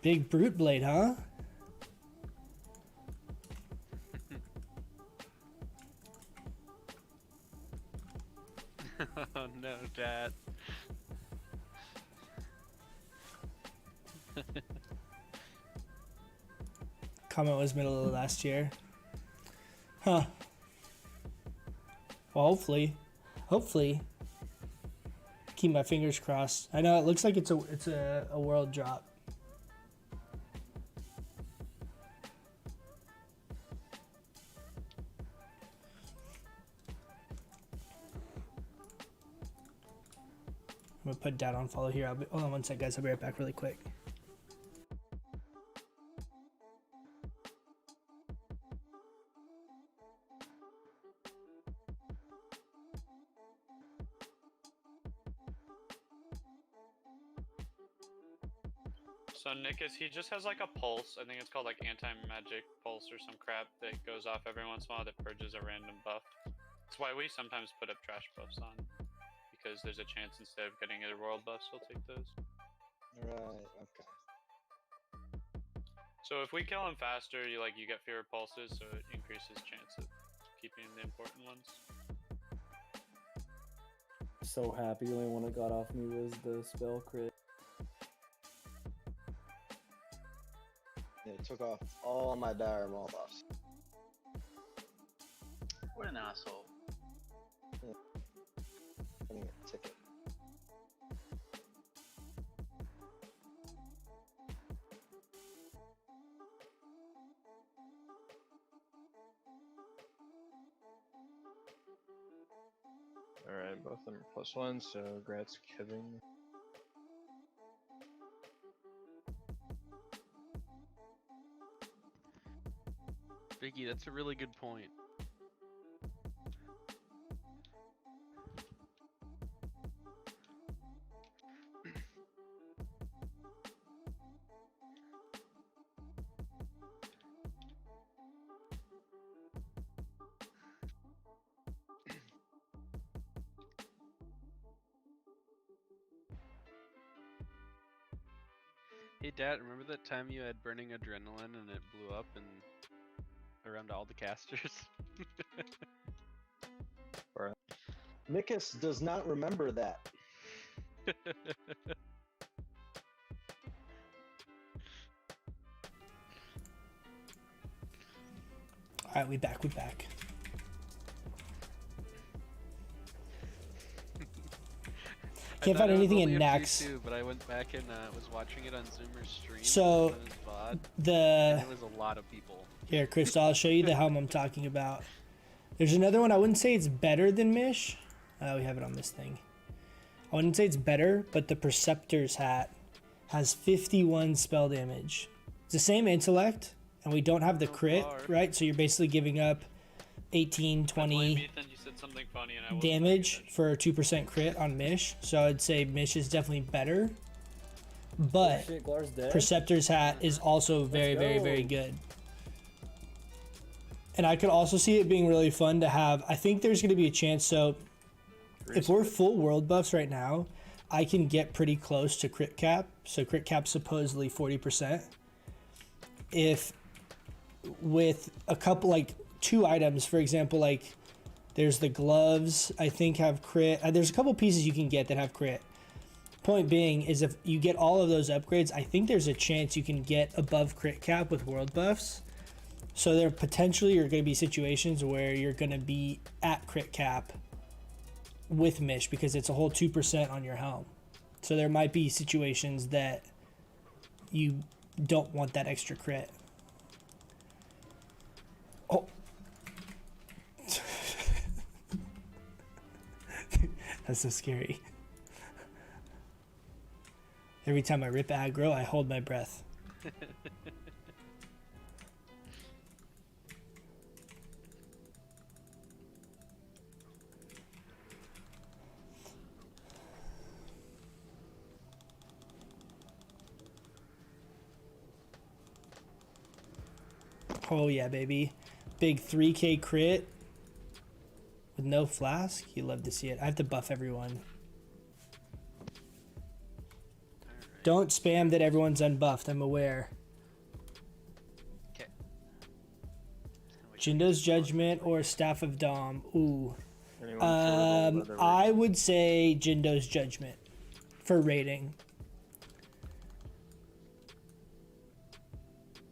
Big brute blade, huh? Oh no, Dad. Comment was middle of last year. Huh. Well, hopefully. Keep my fingers crossed. I know it looks like it's a world drop. I'm gonna put Dad on follow here. Hold on one sec, guys. I'll be right back really quick. So Nikus, he just has like a pulse. I think it's called like anti-magic pulse or some crap that goes off every once in a while that purges a random buff. That's why we sometimes put up trash buffs on, because there's a chance instead of getting a world buffs, we'll take those. Right. Okay. So if we kill him faster, you get fewer pulses, so it increases chance of keeping the important ones. So happy. The only one that got off me was the spell crit. Yeah, it took off all my dire maul buffs. What an asshole. Getting a ticket. Alright, both of them are +1, so grats Kevin. Vicky, that's a really good point. Hey Dad, remember that time you had burning adrenaline and it blew up and around all the casters? Nikus does not remember that. Alright, we back. Can't find anything in Nax. Too, but I went back and was watching it on Zoomer's stream. So, on his VOD, the... and it was a lot of people. Here, Crystal, I'll show you the helm I'm talking about. There's another one. I wouldn't say it's better than Mish. We have it on this thing. I wouldn't say it's better, but the Preceptor's hat has 51 spell damage. It's the same intellect, and we don't have the crit, right? So you're basically giving up 18, 20 Ethan, you said something funny and I wasn't damage for a 2% crit on Mish. So I'd say Mish is definitely better. But Shit, Glar's dead. Preceptor's hat is also very, very, very good. And I could also see it being really fun to have. I think there's going to be a chance. So if we're full world buffs right now, I can get pretty close to crit cap. So crit cap's supposedly 40%. If with a couple, like 2 items, for example, like there's the gloves, I think have crit. There's a couple pieces you can get that have crit. Point being is if you get all of those upgrades, I think there's a chance you can get above crit cap with world buffs. So there potentially are going to be situations where you're going to be at crit cap with Mish because it's a whole 2% on your helm. So there might be situations that you don't want that extra crit. Oh. That's so scary. Every time I rip aggro, I hold my breath. Oh yeah, baby. Big 3k crit with no flask. You love to see it. I have to buff everyone. Don't spam that everyone's unbuffed. I'm aware. Okay. Jindo's Judgment or Staff of Dom. Ooh. Anyone for all the other I would say Jindo's Judgment for rating.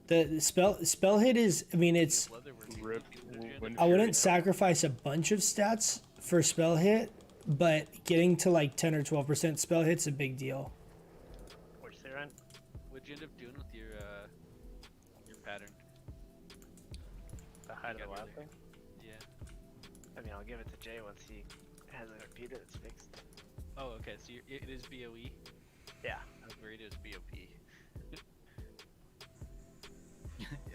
The spell hit is, I mean, it's, Rip, I wouldn't sacrifice a bunch of stats for spell hit, but getting to like 10 or 12% spell hit's a big deal. What'd you say, Ryan? What'd you end up doing with your pattern? The height of the Got lab rid of thing? Yeah. I mean, I'll give it to Jay once he has it repeated. It's fixed. Oh, okay. So it is BOE. Yeah. I was worried it was BOP.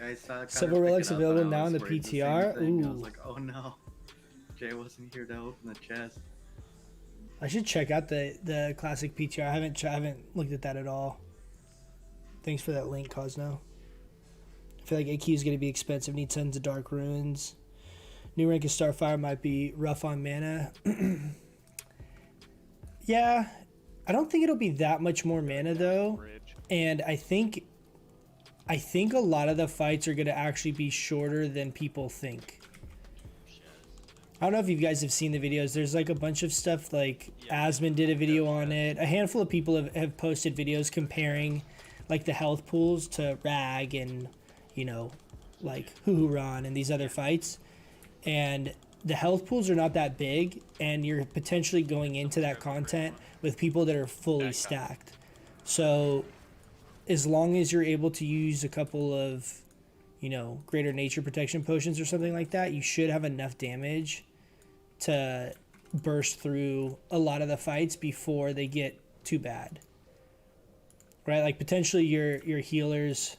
I saw it Several kinda relics pick it up, and available I now in was the worried same PTR. thing. I Ooh. was like, oh no, Jay wasn't here to open the chest. I should check out the classic PTR. I haven't looked at that at all. Thanks for that link, Cosno. I feel like AQ is going to be expensive. Need tons of Dark Ruins. New rank of Starfire might be rough on mana. Yeah, I don't think it'll be that much more mana though. And I think a lot of the fights are going to actually be shorter than people think. I don't know if you guys have seen the videos. There's like a bunch of stuff, like Asmon did a video on it. A handful of people have posted videos comparing like the health pools to Rag and, you know, like Huhuran and these other fights. And the health pools are not that big, and you're potentially going into that content with people that are fully stacked. So as long as you're able to use a couple of, you know, greater nature protection potions or something like that, you should have enough damage to burst through a lot of the fights before they get too bad. Right? Like potentially your healers,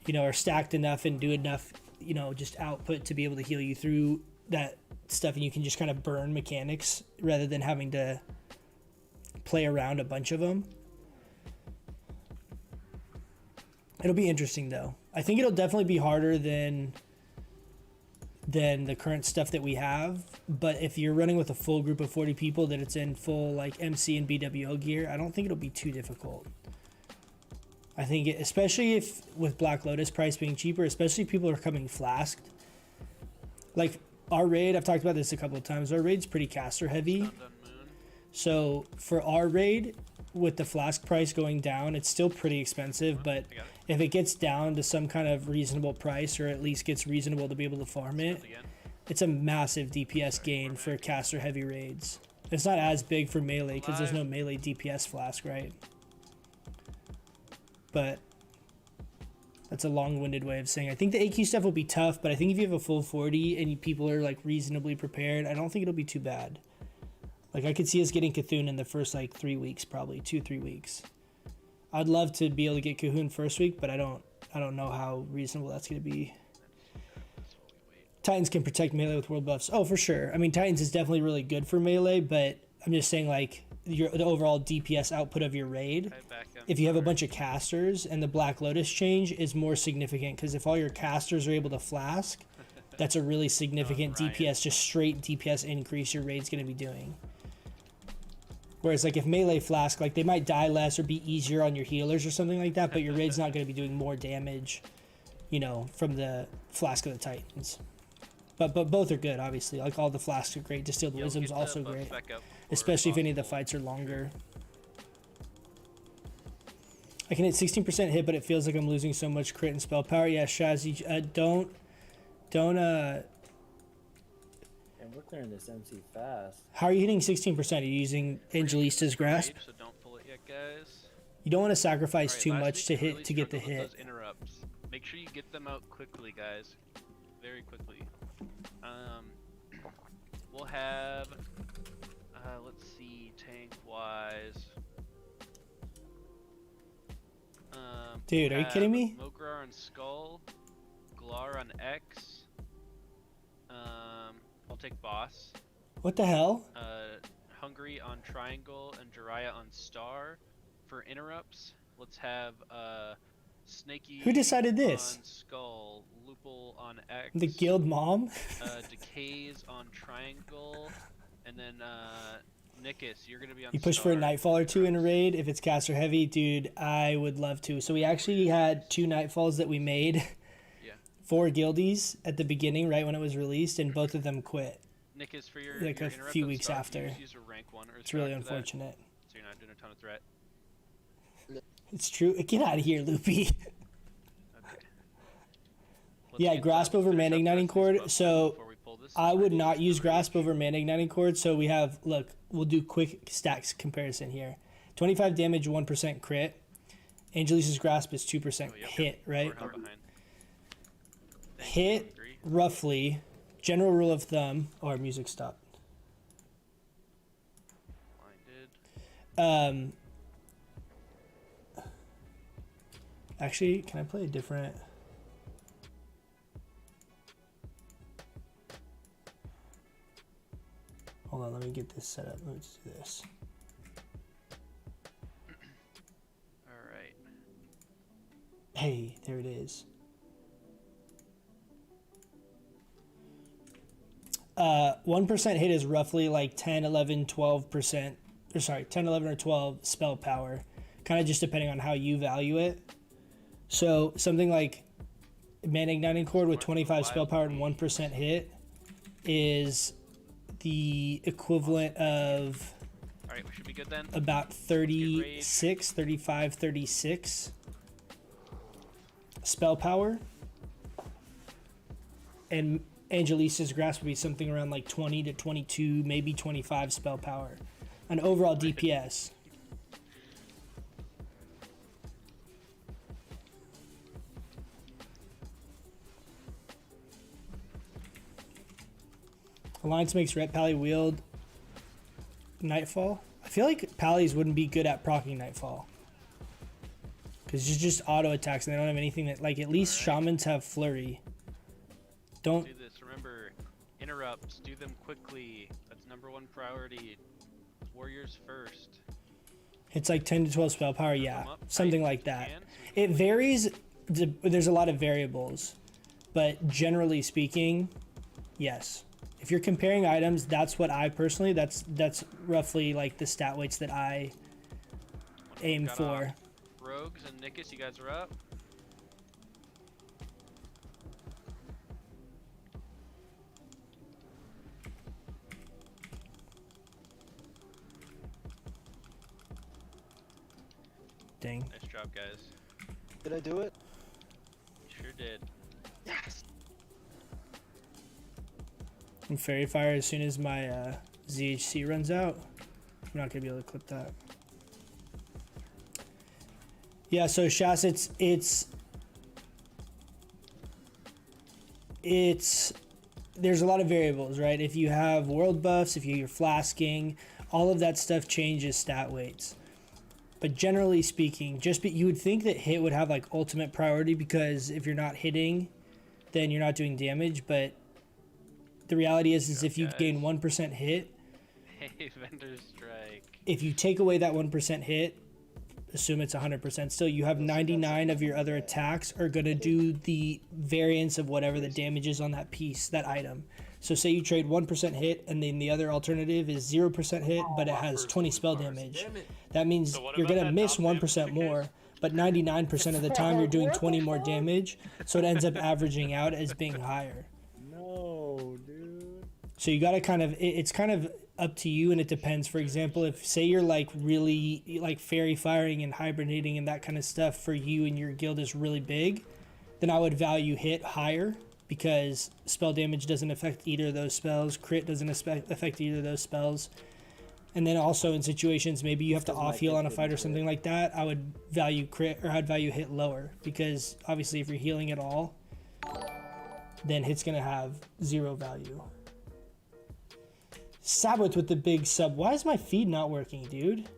you know, are stacked enough and do enough, you know, just output to be able to heal you through that stuff, and you can just kind of burn mechanics rather than having to play around a bunch of them. It'll be interesting though. I think it'll definitely be harder than the current stuff that we have, but if you're running with a full group of 40 people that it's in full like MC and BWO gear, I don't think it'll be too difficult. I think especially if with Black Lotus price being cheaper, especially if people are coming flasked. Like our raid, I've talked about this a couple of times, our raid's pretty caster heavy. So for our raid, with the flask price going down, it's still pretty expensive, but if it gets down to some kind of reasonable price, or at least gets reasonable to be able to farm it, it's a massive DPS gain for caster heavy raids. It's not as big for melee because there's no melee DPS flask, right? But that's a long-winded way of saying I think the AQ stuff will be tough, but I think if you have a full 40 and people are like reasonably prepared, I don't think it'll be too bad. Like I could see us getting Cthulhu in the first like 3 weeks, probably 2-3 weeks. I'd love to be able to get Cthulhu first week, but I don't know how reasonable that's going to be. Titans can protect melee with world buffs. Oh, for sure. I mean, Titans is definitely really good for melee, but I'm just saying like the overall DPS output of your raid. If you have a bunch of casters, and the Black Lotus change is more significant because if all your casters are able to flask, that's a really significant DPS, just straight DPS increase your raid's going to be doing. Whereas like if melee flask, like they might die less or be easier on your healers or something like that, but your raid's not going to be doing more damage, you know, from the flask of the Titans. But both are good, obviously. Like all the flasks are great. Distilled Wisdom's also great, especially if any of the fights are longer. I can hit 16% hit, but it feels like I'm losing so much crit and spell power. Yeah, Shazzy, don't. And we're clearing this MC fast. How are you hitting 16%? Are you using Angelista's Grasp? So don't pull it yet, guys. You don't want to sacrifice too last much week to we really get the struggled with hit. those interrupts. Make sure you get them out quickly, guys. Very quickly. We'll have, let's see, tank wise. Dude, are you kidding me? Mograr on Skull, Glar on X. I'll take Boss. What the hell? Hungry on Triangle and Jiraiya on Star. For interrupts, let's have Snaky. Who decided this? On Skull, Lupul on X. The guild mom? Decays on Triangle, and then Nikus, you're gonna be on. You push for a Nightfall or two in a raid if it's caster heavy, dude. I would love to. So we actually had 2 Nightfalls that we made. Yeah. 4 guildies at the beginning, right when it was released, and both of them quit. Nikus, for your like your a interrupt few on weeks Star, after. you use a rank 1 or It's really for that, unfortunate. so you're not doing a ton of threat. It's true. Get out of here, Loopy. Okay. Yeah, grasp over mana igniting cord. So I would not use grasp over mana igniting cord. So we have, look, we'll do quick stacks comparison here. 25 damage, 1% crit. Angelisa's grasp is 2% hit, right? Hit roughly. General rule of thumb. Oh, our music stopped. Actually, can I play a different? Hold on, let me get this set up. Let's do this. All right. Hey, there it is. 1% hit is roughly like 10, 11, 12%, or sorry, 10, 11, or 12 spell power, kind of just depending on how you value it. So something like Mana Igniting Cord with 25 spell power and 1% hit is the equivalent of Alright, we should be good then. about 36, 35, 36 spell power. And Angelisa's Grasp would be something around like 20 to 22, maybe 25 spell power. An overall DPS. Alliance makes Ret Pally wield Nightfall. I feel like Pallies wouldn't be good at proccing Nightfall. Because it's just auto attacks and they don't have anything that, like, at least Shamans have Flurry. Don't do this. Remember, interrupts. Do them quickly. That's #1 priority. Warriors first. It's like 10 to 12 spell power, yeah. Something like that. It varies. There's a lot of variables. But generally speaking, yes. If you're comparing items, that's what I personally, that's roughly like the stat weights that I aim for. Rogues and Nikus, you guys are up. Dang. Nice job, guys. Did I do it? Sure did. Yes. And Fairy Fire as soon as my ZHC runs out. I'm not gonna be able to clip that. Yeah, so Shas, it's there's a lot of variables, right? If you have world buffs, if you're flasking, all of that stuff changes stat weights. But generally speaking, you would think that hit would have like ultimate priority because if you're not hitting, then you're not doing damage. But the reality is if you gain 1% hit, Hey, Vendor Strike. if you take away that 1% hit, assume it's 100% still, you have 99 of your other attacks are going to do the variance of whatever the damage is on that piece, that item. So say you trade 1% hit and then the other alternative is 0% hit, but it has 20 spell damage. That means you're going to miss 1% more, but 99% of the time you're doing 20 more damage. So it ends up averaging out as being higher. No, dude. So you got to kind of, it's kind of up to you, and it depends. For example, if say you're like really like fairy firing and hibernating and that kind of stuff for you and your guild is really big, then I would value hit higher because spell damage doesn't affect either of those spells. Crit doesn't affect either of those spells. And then also in situations maybe you have to off heal on a fight or something like that, I would value crit, or I'd value hit lower, because obviously if you're healing at all, then hit's gonna have 0 value. Sabbath with the big sub. Why is my feed not working, dude?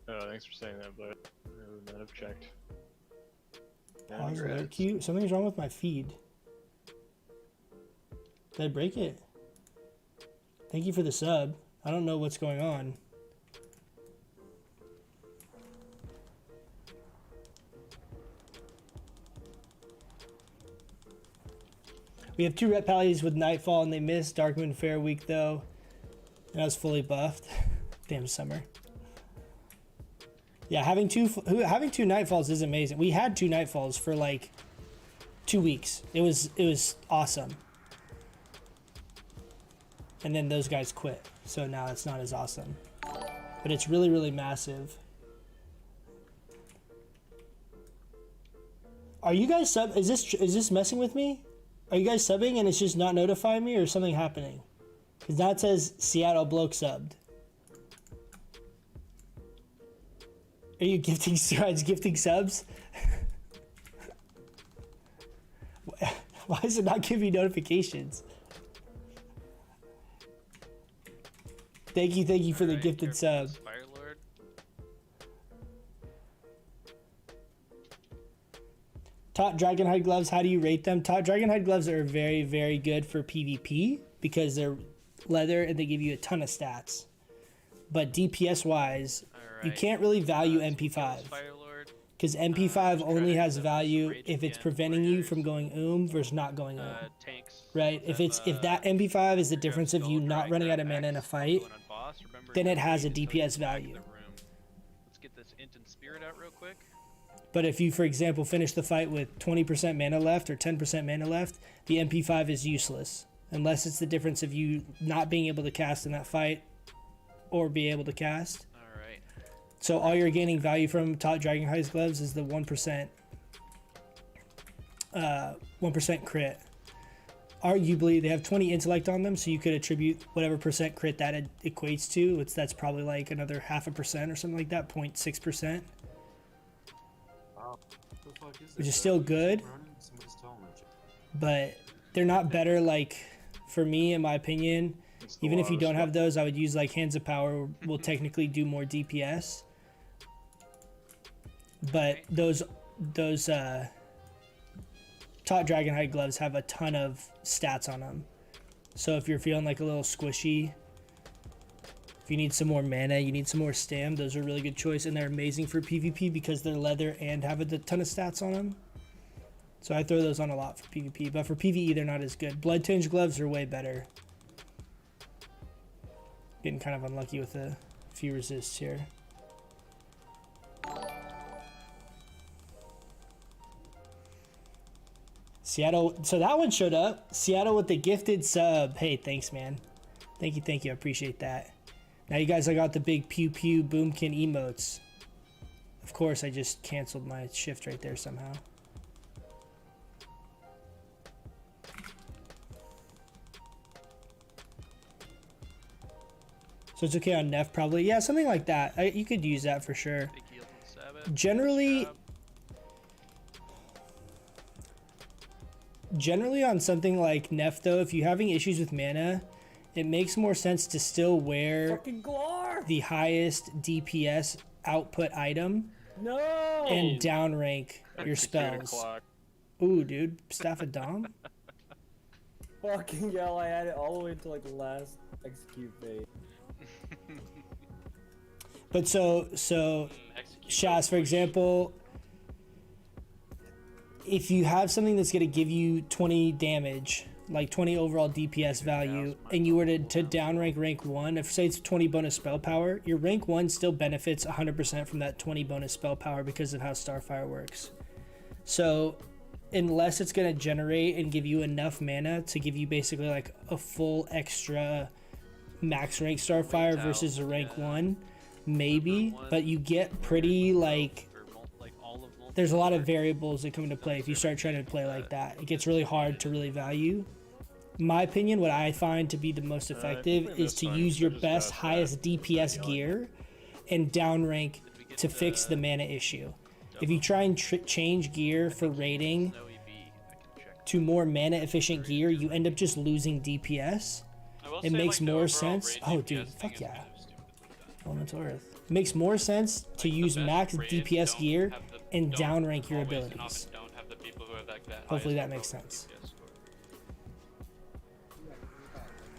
Oh, thanks for saying that, but I would not have checked. Pause alert queue. Something's wrong with my feed. Did I break it? Thank you for the sub. I don't know what's going on. We have 2 Ret Pallies with Nightfall and they missed. Darkmoon Fair week though. And I was fully buffed. Damn summer. Yeah, having two Nightfalls is amazing. We had 2 Nightfalls for like 2 weeks. It was awesome. And then those guys quit. So now it's not as awesome. But it's really, really massive. Are you guys sub? Is this messing with me? Are you guys subbing and it's just not notifying me, or something happening? Because now it says Seattle Bloke subbed. Are you gifting strides, gifting subs? Why is it not giving me notifications? Thank you for the gifted sub. Firelord. Taut Dragonhide gloves, how do you rate them? Taut Dragonhide gloves are very, very good for PvP because they're leather and they give you a ton of stats. but DPS wise, you Alright. can't really value Skills, MP5 Firelord. because MP5 only has Trident, value Rage if it's Again, preventing you Warriors, from going versus not going tanks. right? If that MP5 is the difference of you not running out of mana in a fight, Going on boss. Remember, then it your has a raid is DPS always back in value. the room. Let's get this Int and Spirit out real quick. But if you, for example, finish the fight with 20% mana left or 10% mana left, the MP5 is useless. Unless it's the difference of you not being able to cast in that fight or be able to cast. Alright. So all you're gaining value from Top Dragon High's gloves is the 1% 1% crit. Arguably, they have 20 intellect on them, so you could attribute whatever percent crit that equates to. That's probably like another 0.5% or something like that, 0.6%. Which is still good, but they're not better. Like, for me, in my opinion, even if you don't have those, I would use like Hands of Power will technically do more DPS. But those Top Dragonhide gloves have a ton of stats on them. So if you're feeling like a little squishy, if you need some more mana, you need some more stam, those are a really good choice, and they're amazing for PvP because they're leather and have a ton of stats on them. So I throw those on a lot for PvP, but for PvE they're not as good. Blood Tinge gloves are way better. Getting kind of unlucky with a few resists here. Seattle, so that one showed up. Seattle with the gifted sub. Hey, thanks, man. Thank you, I appreciate that. Now you guys, I got the big pew pew boomkin emotes. Of course, I just canceled my shift right there somehow. So it's okay on Neff probably. Yeah, something like that. You could use that for sure. Generally on something like Neff though, if you're having issues with mana, it makes more sense to still wear the highest DPS output item and down rank your spells. Ooh, dude, Staff of Dom? Fucking hell, I had it all the way to like the last execute phase. But so Shaz, for example, if you have something that's going to give you 20 damage, like 20 overall DPS value, and you were to downrank rank 1, if say it's 20 bonus spell power, your rank 1 still benefits 100% from that 20 bonus spell power because of how Starfire works. So unless it's going to generate and give you enough mana to give you basically like a full extra max rank Starfire versus a rank 1, maybe, but you get pretty like there's a lot of variables that come into play if you start trying to play like that. It gets really hard to really value. In my opinion, what I find to be the most effective is to use your best highest DPS gear and downrank to fix the mana issue. If you try and change gear for raiding to more mana efficient gear, you end up just losing DPS. It makes more sense. Oh dude, fuck yeah. Elemental Earth. It makes more sense to use max DPS gear and downrank your abilities. Hopefully that makes sense.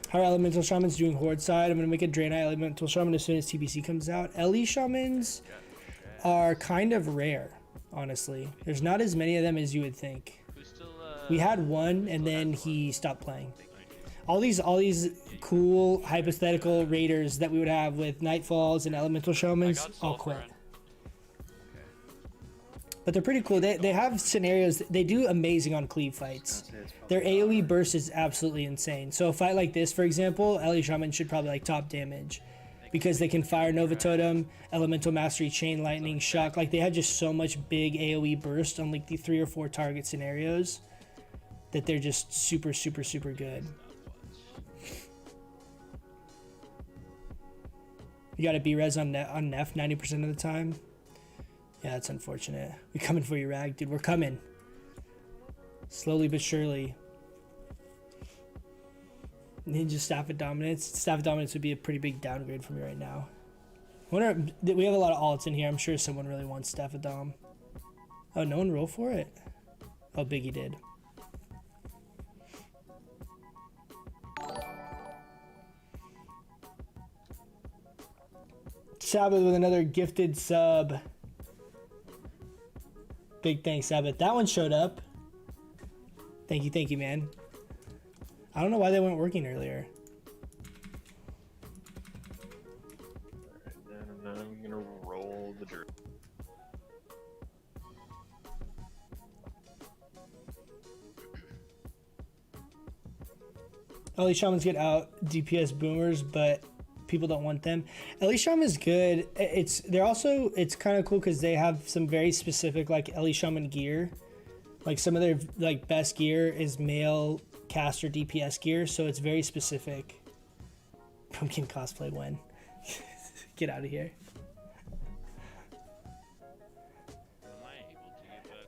How are Elemental Shamans doing Horde side? I'm going to make a Draenei Elemental Shaman as soon as TBC comes out. Ele Shamans are kind of rare, honestly. There's not as many of them as you would think. We had one and then he stopped playing. All these cool hypothetical raiders that we would have with Nightfalls and Elemental Shamans all quit. But they're pretty cool. They have scenarios. They do amazing on cleave fights. Their AoE burst is absolutely insane. So a fight like this, for example, Ele Shaman should probably like top damage because they can fire Nova Totem, Elemental Mastery, Chain Lightning, Shock. Like they have just so much big AoE burst on like the 3 or 4 target scenarios that they're just super, super, super good. You got to B-res on Neff 90% of the time. Yeah, that's unfortunate. We coming for you, Rag. Dude, we're coming. Slowly but surely. Ninja Staff of Dominance. Staff of Dominance would be a pretty big downgrade for me right now. We have a lot of alts in here. I'm sure someone really wants Staff of Dom. Oh, no one rolled for it? Oh, Biggie did. Sabbath with another gifted sub. Big thanks, Sabbath. That one showed up. Thank you, man. I don't know why they weren't working earlier. Alright, then I'm gonna roll the druid. Ellie Shamans get out DPS boomers, but people don't want them. Ellie Shaman is good. It's kind of cool because they have some very specific like Ellie Shaman gear. Like some of their like best gear is male caster DPS gear, so it's very specific. Pumpkin cosplay when. Get out of here.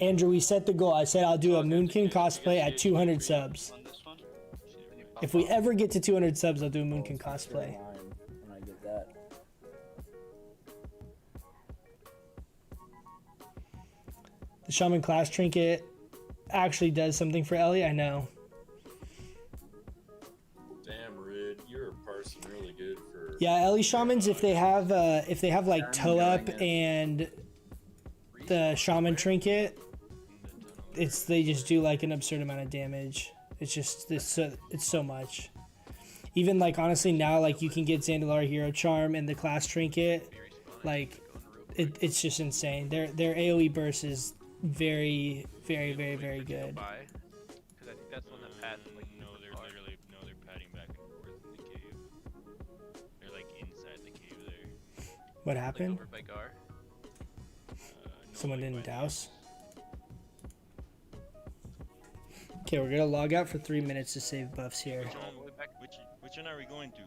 Andrew, we set the goal. I said I'll do a Moonkin cosplay at 200 subs. If we ever get to 200 subs, I'll do a Moonkin cosplay. When I get that. The Shaman class trinket actually does something for Ellie, I know. Damn, Rid, you're parsing really good for. Yeah, Ellie Shamans, if they have like toe up and the Shaman trinket, they just do like an absurd amount of damage. It's so much. Even like honestly now, like you can get Zandalar Hero Charm and the class trinket, like it's just insane. Their AOE burst is very good. Because I think that's one that Pat like. They're padding back and forth in the cave. They're like inside the cave there. What happened? Over by Gar. Someone didn't douse. Okay, we're gonna log out for 3 minutes to save buffs here. Which one are we going to?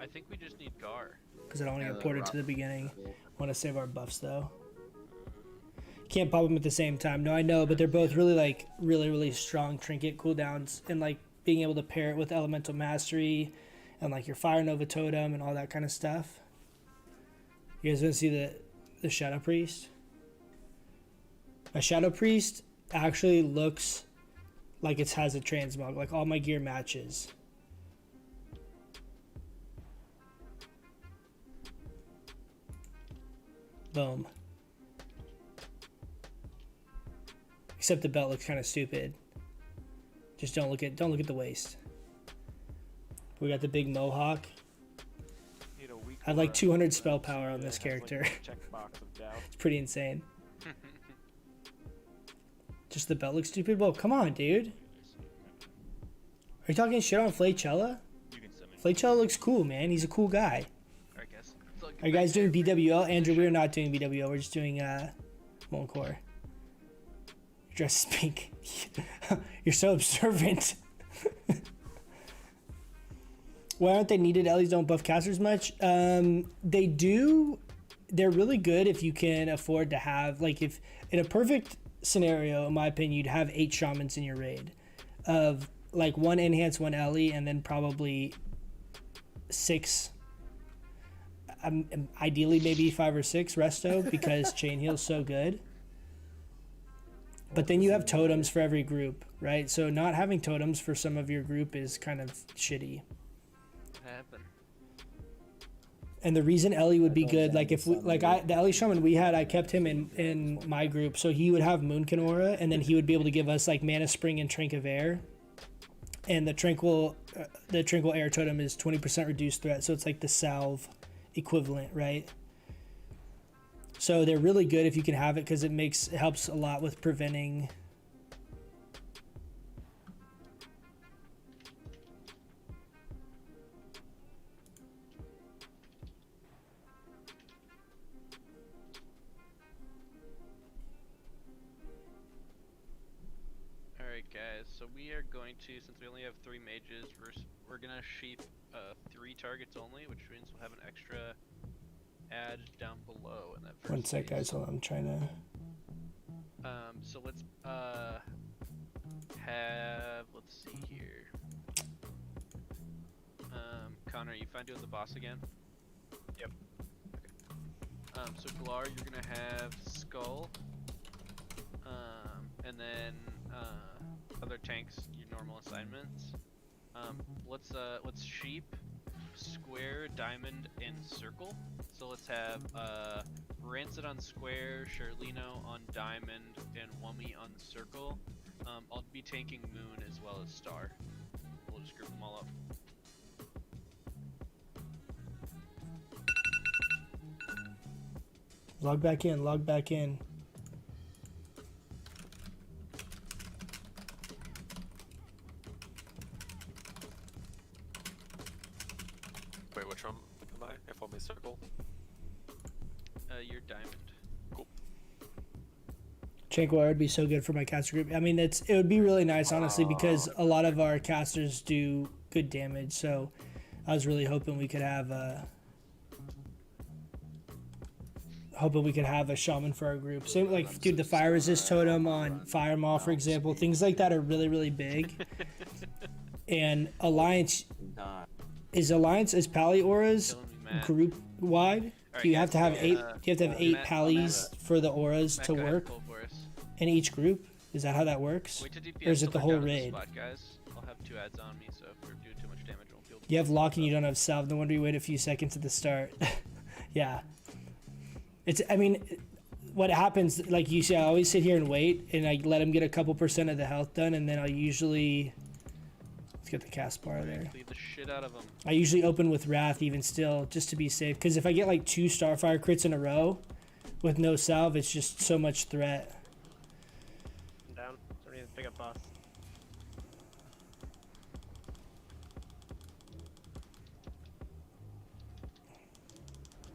I think we just need Gar. Because I don't want to get ported to the beginning. Want to save our buffs though. Can't pop them at the same time. No, I know, but they're both really strong trinket cooldowns, and like being able to pair it with elemental mastery and like your fire nova totem and all that kind of stuff. You guys want to see the shadow priest? My shadow priest actually looks like it has a transmog. Like all my gear matches. Boom. Except the belt looks kind of stupid. Just don't look at the waist. We got the big mohawk. I have like 200 spell power on this character. It's pretty insane. Just the belt looks stupid. Well, come on, dude. Are you talking shit on Flaychella? Flaychella looks cool, man. He's a cool guy. I guess. Are you guys doing BWL? Andrew, we're not doing BWL. We're just doing Molten Core. Your dress is pink. You're so observant. Why aren't they needed? Ellies don't buff casters much. They do. They're really good if you can afford to have, like, if in a perfect scenario, in my opinion, you'd have 8 shamans in your raid of like 1 enhance, 1 Ellie, and then probably 6, ideally maybe 5 or 6 resto because chain heal's so good. But then you have totems for every group, right? So not having totems for some of your group is kind of shitty. Happen. And the reason Ellie would be good, like if we, the Ellie Shaman we had, I kept him in my group, so he would have Moonkin aura, and then he would be able to give us like Mana Spring and Trink of Air, and the Tranquil Air totem is 20% reduced threat, so it's like the salve equivalent, right? So they're really good if you can have it because it helps a lot with preventing. Alright guys, so we are going to, since we only have 3 mages, we're gonna sheep 3 targets only, which means we'll have an extra ad down below in that first 1 sec, guys. Hold on, I'm trying to. So let's let's see here. Connor, you fine doing the boss again? Yep. Okay. So Glar, you're gonna have Skull, and then other tanks, your normal assignments. Let's sheep square, diamond, and circle. So let's have Rancid on square, Charlino on diamond, and Wummy on circle. I'll be tanking Moon as well as Star. We'll just group them all up. Log back in, log back in. Wait, which one am I? If only circle. You're diamond. Cool. Chankwire would be so good for my caster group. I mean, it would be really nice, honestly, because a lot of our casters do good damage. So I was really hoping we could have a shaman for our group. Same like, dude, the fire resist totem on Fire Maw, for example. Things like that are really, really big. And Alliance is Pally auras group wide. Do you have to have 8? Do you have to have 8 Pallies for the auras to work in each group? Is that how that works? Wait to DPS Or is it the till whole they're down in raid? Spot, guys. I'll have 2 ads on me, so if we're doing too much damage, I won't be able to. You have lock and you don't have salve. No wonder you wait a few seconds at the start. Yeah. I mean, what happens, like you see, I always sit here and wait, and I let him get a couple % of the health done, and then I'll usually... Let's get the cast bar there. Cleave the shit out of them. I usually open with Wrath even still, just to be safe. Because if I get like 2 Starfire crits in a row with no salve, it's just so much threat. I'm down. Somebody needs to pick up boss.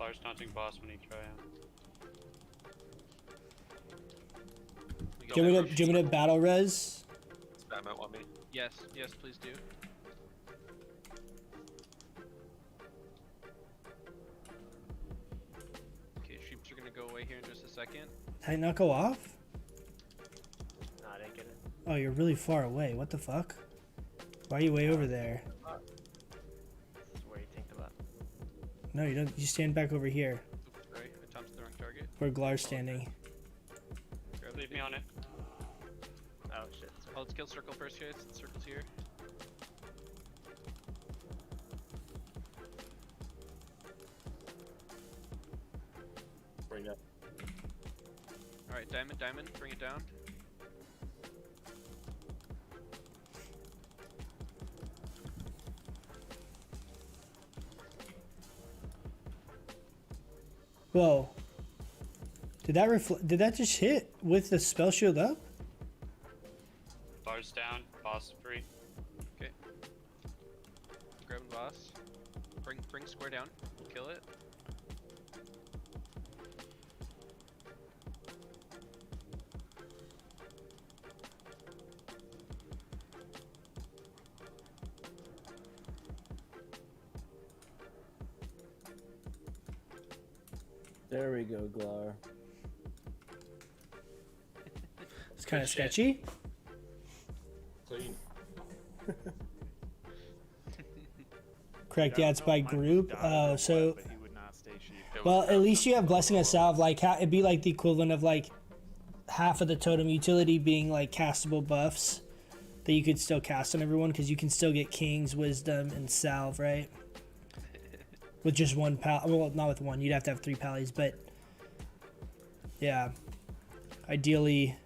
Large taunting boss when you try him. Do you want me to battle res? Spam it on me. Yes, yes, please do. Okay, sheeps are gonna go away here in just a second. Did I not go off? No, I didn't get it. Oh, you're really far away. What the fuck? Why are you way over there? This is where you think about. No, you don't. You stand back over here. Oops, sorry, I touched the wrong target. Where Glar's standing. Grab Leave me on it. Oh shit. Sorry. Oh, let's kill circle first, guys. The circle's here. Bring it. Alright, diamond, diamond, bring it down. Whoa. Did that just hit with the spell shield up? Bars down, boss free. Okay. Grabbing boss. Bring square down. Kill it. There we go, Glar. It's kind of Good shit. sketchy. Clean. Correct. Yeah, it's by group. So, But he would not stay sheep. well, at least you have Blessing of Salve. Like, it'd be like the equivalent of like half of the totem utility being like castable buffs that you could still cast on everyone, because you can still get King's Wisdom and Salve, right? With just 1 pal. Well, not with 1. You'd have to have 3 pallies, but yeah. Ideally,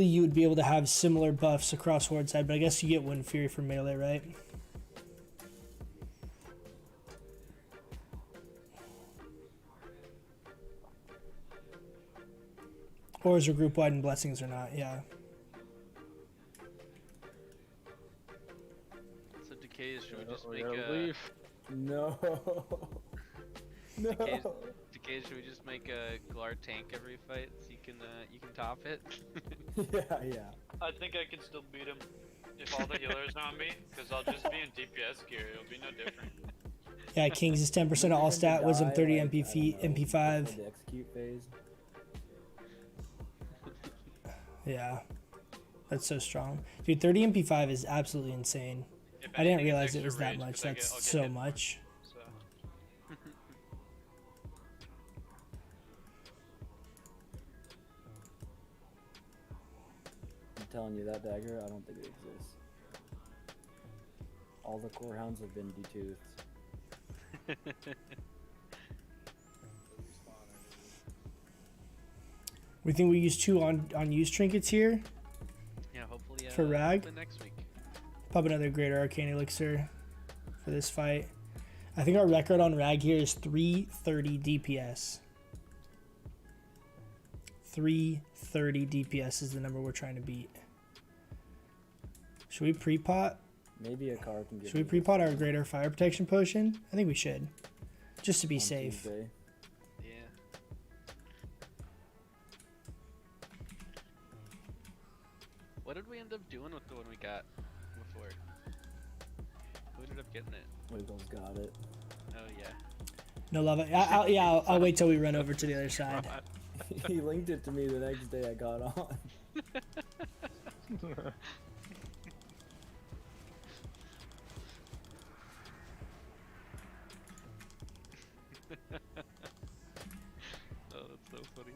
you would be able to have similar buffs across Horde side, but I guess you get Wind Fury for melee, right? Or is there group wide and blessings or not? Yeah. So decays, should we just We make gotta a leave. No. No. decays, should we just make a Glar tank every fight so you can top it? Yeah. I think I can still beat him if all the healers are on me, because I'll just be in DPS gear. It'll be no different. Yeah, Kings is 10% of all stat, Wisdom 30, Like, MP5. The execute phase. Yeah. That's so strong. Dude, 30 MP5 is absolutely insane. If I didn't anything, it's realize it extra was that rage, much. 'cause I'll That's get so hit, much. So. I'm telling you, that dagger, I don't think it exists. All the core hounds have been detoothed. We think we use 2 on used trinkets here. Yeah, hopefully For Rag? hopefully next week. Pop another greater arcane elixir for this fight. I think our record on Rag here is 330 DPS. 330 DPS is the number we're trying to beat. Should we pre-pot? Maybe a car can get. Should we pre-pot our greater fire protection potion? I think we should. Just to be safe. Tuesday. Yeah. What did we end up doing with the one we got before? Who ended up getting it? Wiggles got it. Oh yeah. No lava. I'll wait till we run over to the other side. He linked it to me the next day I got on. Oh, that's so funny.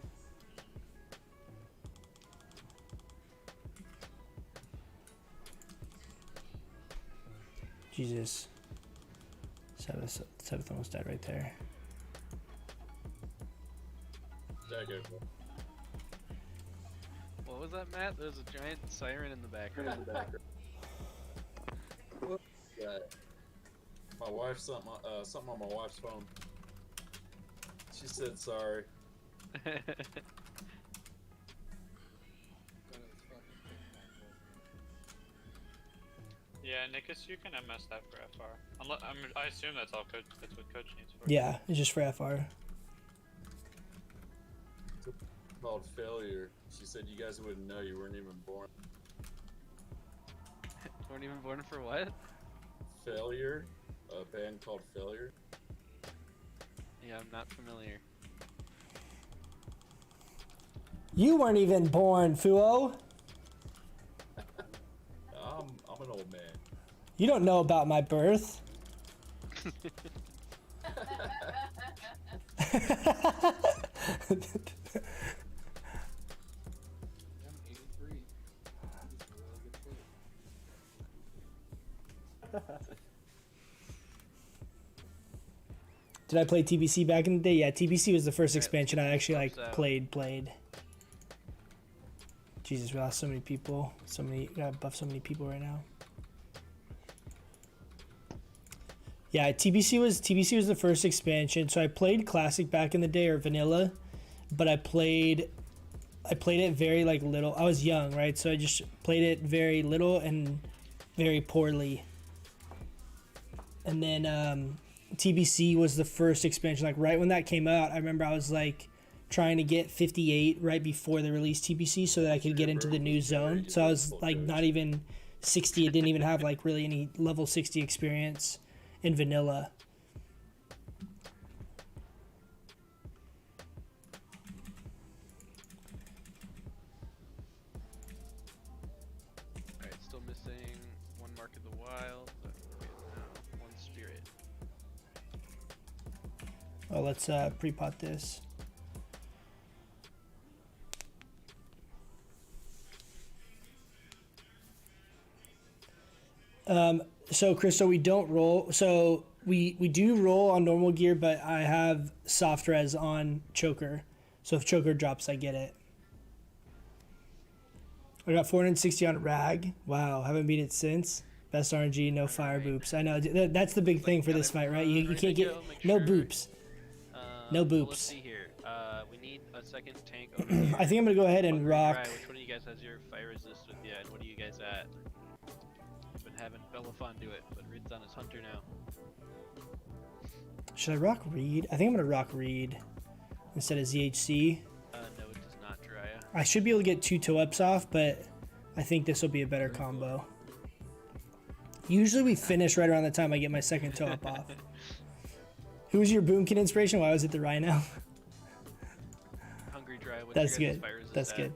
Jesus. Seventh almost died right there. What was that, Matt? There's a giant siren in the background. Yeah. My wife something on my wife's phone. She said sorry. Yeah, Nikus, you can MS that for FR. I assume that's all coach. That's what coach needs for. Yeah, it's just for FR. Called failure. She said you guys wouldn't know, you weren't even born. Weren't even born for what? Failure? A band called Failure? Yeah, I'm not familiar. You weren't even born, Fuo. I'm an old man. You don't know about my birth. I'm 83. This is a really good food. Did I play TBC back in the day? Yeah, TBC was the first expansion I actually like Thumbs up. played. Jesus, we lost so many people. Gotta buff so many people right now. Yeah, TBC was the first expansion. So I played classic back in the day, or vanilla, but I played it very like little. I was young, right? So I just played it very little and very poorly. And then TBC was the first expansion. Like right when that came out, I remember I was like trying to get 58 right before they released TBC so that I could get into the new zone. So I was like not even 60. It didn't even have like really any level 60 experience in vanilla. Alright, still missing one Mark of the Wild. Okay, now one Spirit. Oh, let's pre-pot this. So Crystal, we don't roll. So we do roll on normal gear, but I have soft res on choker. So if choker drops, I get it. I got 460 on rag. Wow, haven't beat it since. Best RNG, no fire boops. I know that's the big thing for this fight, right? You can't get no boops. No Well, let's boops. see here. We need a second tank over here. I think I'm gonna go ahead and Hungry rock. Dry, which one of you guys has your fire resist with you, and what are you guys at? I've been having Belafon do it, but Rid's on his hunter now. Should I rock Reed? I think I'm gonna rock Reed instead of ZHC. No, it does not, Jiraiya. I should be able to get 2 toe ups off, but I think this will be a better combo. Usually we finish right around the time I get my second toe up off. Who was your Boomkin inspiration? Why was it the Rhino? Hungry Dry, what's That's your guys' good. fire resist That's at? good.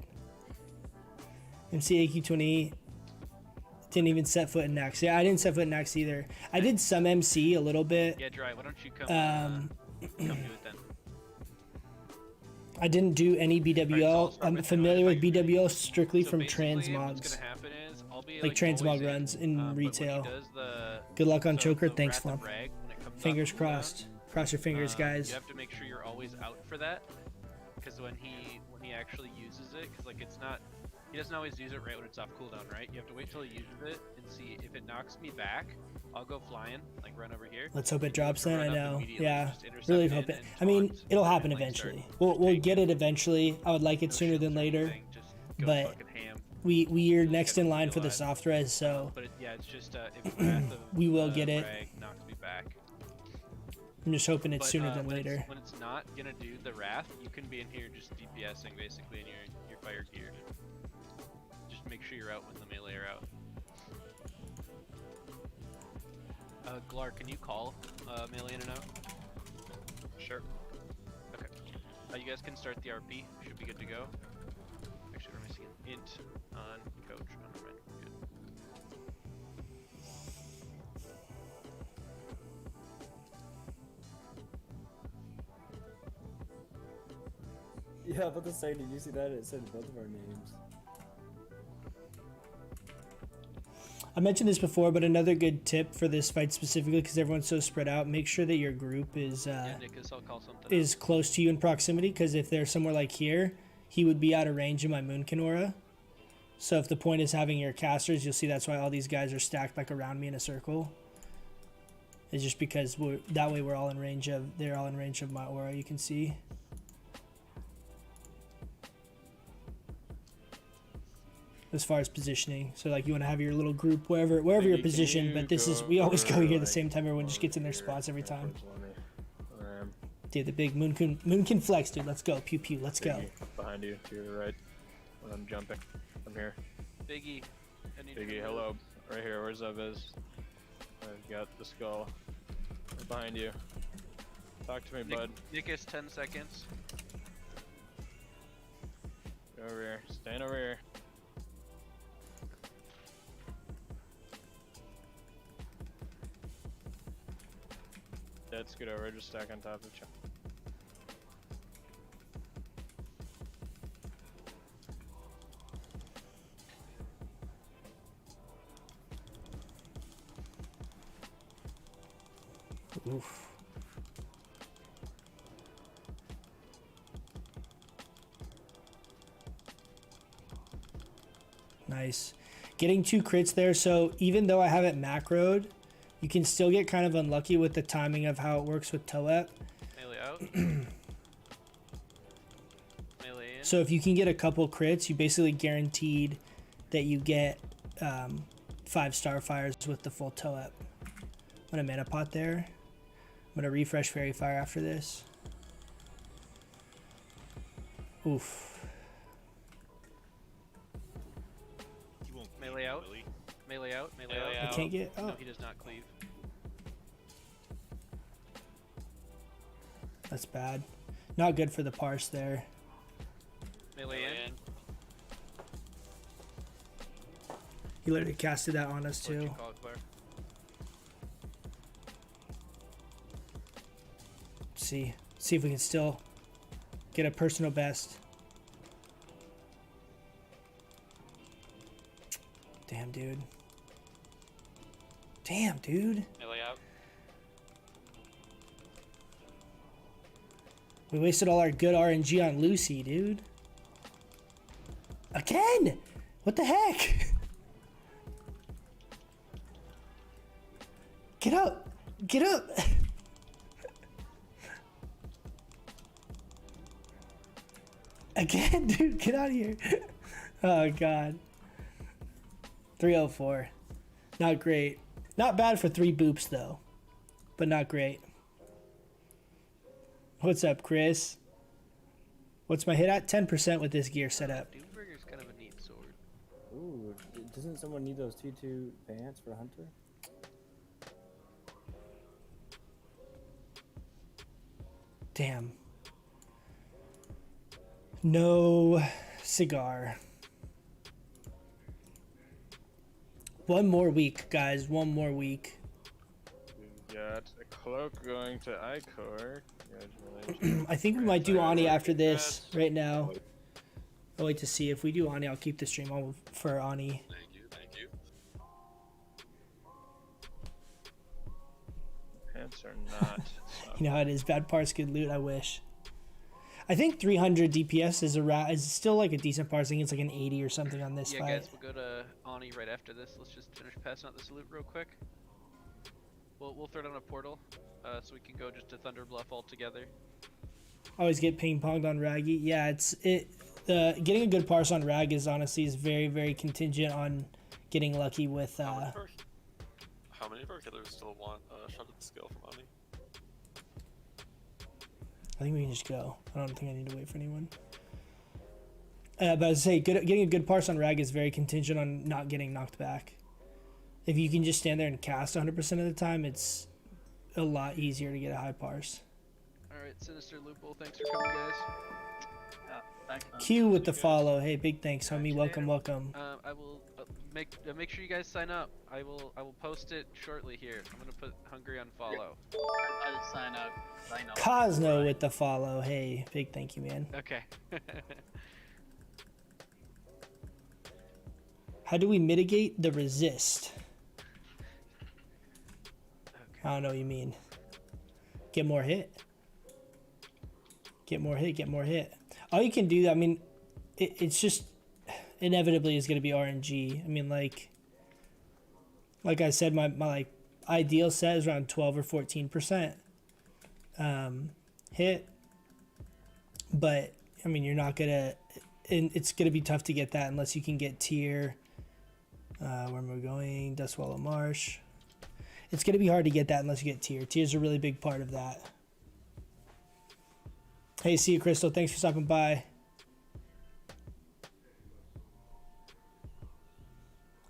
MC AQ20 didn't even set foot in Nax. Yeah, I didn't set foot in Nax either. I did some MC a little bit. Yeah, Dry, why don't you come, come do it then? I didn't do any BWL. I'm familiar with BWL strictly So from basically, transmogs. What's gonna happen is I'll be Like always transmog runs in but retail. When he does Good luck on So choker. the Thanks, Wrath of Flump. Rag, when it comes off Fingers cooldown, crossed. Cross your fingers, guys. You have to make sure you're always out for that, because when he actually uses it, because like it's not, he doesn't always use it right when it's off cooldown, right? You have to wait till he uses it and see if it knocks me back. I'll go flying, like run over here. Let's hope it and drops to then. run I up know. immediately, Yeah. just intercept Really in hope it. and I mean, taunt, it'll and, happen like, eventually. start We'll just get it taking eventually. I would like it no sooner shields than or later. anything, just go But fucking ham. we're next Get in it line for the alive. soft res, so But yeah, it's just if Wrath of we will get it. Rag knocks me back. I'm just hoping it's But, sooner than when later. when it's not gonna do the Wrath, you can be in here just DPSing basically in your fire gear. Just make sure you're out when the melee are out. Glar, can you call melee in and out? Sure. Okay. You guys can start the RP. Should be good to go. Actually, we're missing an int on coach. Oh, never mind. We're good. Yeah, about to say, did you see that? It said both of our names. I mentioned this before, but another good tip for this fight specifically, because everyone's so spread out, make sure that your group is Nicholas, I'll call something is close to you in proximity. Because if they're somewhere like here, he would be out of range of my Moonkin aura. So if the point is having your casters, you'll see that's why all these guys are stacked like around me in a circle. It's just because that way we're all in range of, they're all in range of my aura. You can see. As far as positioning, so like you want to have your little group wherever you're positioned, but this is, we always go here at the same time. Everyone just gets in their spots every time. Dude, the big Moonkin flex, dude. Let's go, pew pew. Let's go. Behind you, to your right. When I'm jumping. I'm here. Biggie. I need Biggie, to hello. Right here, where's Zubbiz? I've got the skull. Right behind you. Talk to me, bud. Nick is 10 seconds. Go over here. Stand over here. Dead, scoot over, just stack on top of each other. Oof. Nice. Getting 2 crits there, so even though I have it macroed, you can still get kind of unlucky with the timing of how it works with Toep. Melee out. Melee in. So if you can get a couple crits, you basically guaranteed that you get 5 Starfires with the full Toep. I'm gonna mana pot there. I'm gonna refresh Fairy Fire after this. Oof. Melee out. Melee out. Melee out. I can't get. Oh, No, he does not cleave. that's bad. Not good for the parse there. Melee in. He literally casted that on us What'd you too. call it, Claire? See if we can still get a personal best. Damn, dude. Damn, dude. Melee out. We wasted all our good RNG on Lucy, dude. Again? What the heck? Get up. Get up. Again, dude, get out of here. Oh, God. 304. Not great. Not bad for 3 boops, though. But not great. What's up, Chris? What's my hit at? 10% with this gear setup. Doomburger's kind of a neat sword. Ooh, doesn't someone need those 2-2 pants for Hunter? Damn. No cigar. One more week, guys. One more week. We've got a cloak going to Icor. Congratulations. I think we might do Ani after this right now. I'll wait to see. If we do Ani, I'll keep the stream on for Ani. Thank you, thank you. chance or not? You know how it is. Bad parse, good loot. I wish. I think 300 DPS is still like a decent parse. I think it's like an 80 or something on this Yeah, fight. guys, we'll go to Ani right after this. Let's just finish passing out this loot real quick. We'll throw down a portal, so we can go just to Thunder Bluff all together. Always get ping ponged on Raggy. Yeah, getting a good parse on Rag is honestly very, very contingent on getting lucky with. How many of our killers still want a shot at the skill from Ani? I think we can just go. I don't think I need to wait for anyone. But I say, getting a good parse on Rag is very contingent on not getting knocked back. If you can just stand there and cast 100% of the time, it's a lot easier to get a high parse. Alright, Sinister Loophole, thanks for coming, guys. Q with the follow. Hey, big thanks, homie. Welcome, welcome. I will make sure you guys sign up. I will post it shortly here. I'm gonna put Hungry on follow. I'll sign up. Cosno with the follow. Hey, big thank you, man. Okay. How do we mitigate the resist? I don't know what you mean. Get more hit. Get more hit, get more hit. All you can do, I mean, it's just inevitably is going to be RNG. I mean, like I said, my like ideal set is around 12 or 14% hit. But, I mean, you're not going to, and it's going to be tough to get that unless you can get tier. Where am I going? Dustwallow Marsh. It's going to be hard to get that unless you get tier. Tier's a really big part of that. Hey, see you, Crystal. Thanks for stopping by.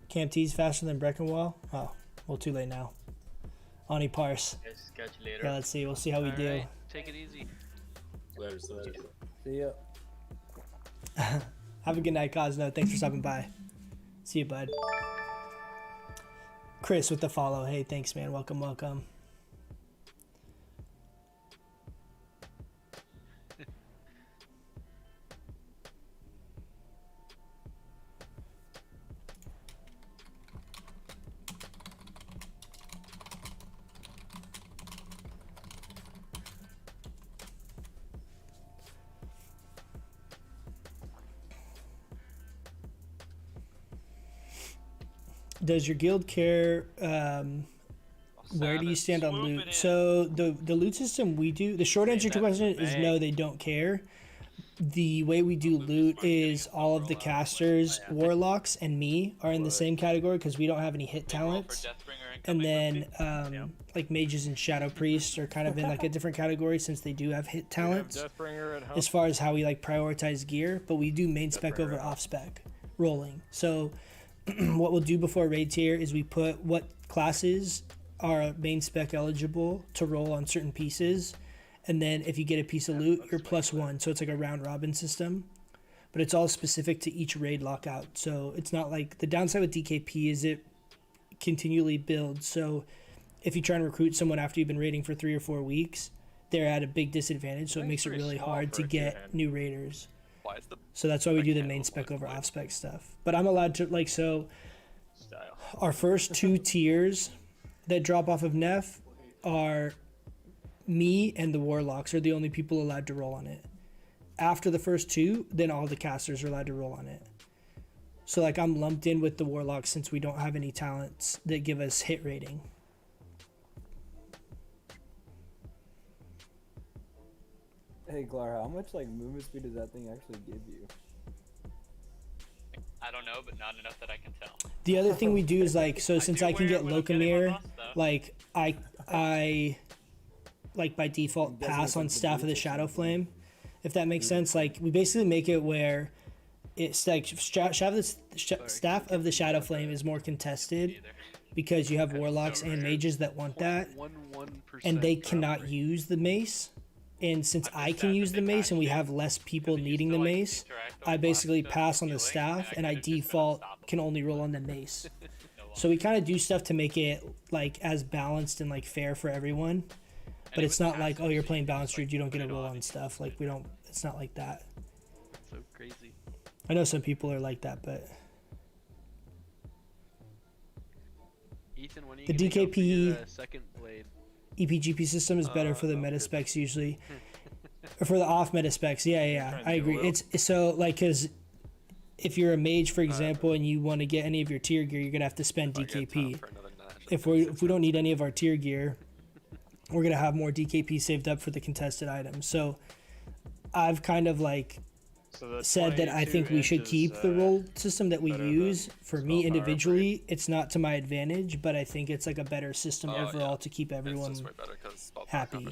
Camp T's faster than Breckenwall? Oh, well, too late now. Ani parse. Yes, catch you later. Yeah, let's see. We'll see how we do. Alright, take it easy. Later. See ya. Have a good night, Cosno. Thanks for stopping by. See you, bud. Chris with the follow. Hey, thanks, man. Welcome, welcome. Does your guild care where do you stand on loot? So the loot system we do, the short answer to your question is no, they don't care. The way we do loot is all of the casters, warlocks, and me are in the same category because we don't have any hit talents. And then like mages and shadow priests are kind of in like a different category since they do have hit talents as far as how we like prioritize gear, but we do main spec over off spec rolling. So what we'll do before raid tier is we put what classes are main spec eligible to roll on certain pieces, and then if you get a piece of loot, you're +1. So it's like a round robin system, but it's all specific to each raid lockout. So it's not like the downside with DKP is it continually builds. So if you try and recruit someone after you've been raiding for 3 or 4 weeks, they're at a big disadvantage. So it makes it really hard to get new raiders. So that's why we do the main spec over off spec stuff. But I'm allowed to like, so our first 2 tiers that drop off of Neff are me and the warlocks are the only people allowed to roll on it. After the first 2, then all the casters are allowed to roll on it. So like I'm lumped in with the warlocks since we don't have any talents that give us hit rating. Hey Glar, how much like movement speed does that thing actually give you? I don't know, but not enough that I can tell. The other thing we do is like, so since I can get Locomir, like I like by default pass on Staff of the Shadow Flame, if that makes sense. Like we basically make it where it's like Staff of the Shadow Flame is more contested because you have warlocks and mages that want that, and they cannot use the mace. And since I can use the mace and we have less people needing the mace, I basically pass on the staff and I default can only roll on the mace. So we kind of do stuff to make it like as balanced and like fair for everyone. But it's not like, oh, you're playing balanced route, you don't get a roll on stuff. Like we don't, it's not like that. So crazy. I know some people are like that, but Ethan, when are you the gonna go for DKP your, second blade? EPGP system is better for the meta specs usually, or for the off meta specs. Yeah, I agree. It's so like because if you're a mage, for example, and you want to get any of your tier gear, you're gonna have to spend DKP. If we don't need any of our tier gear, we're gonna have more DKP saved up for the contested items. So I've kind of like said that I think we should keep the role system that we use. For me individually, it's not to my advantage, but I think it's like a better system overall to keep everyone happy.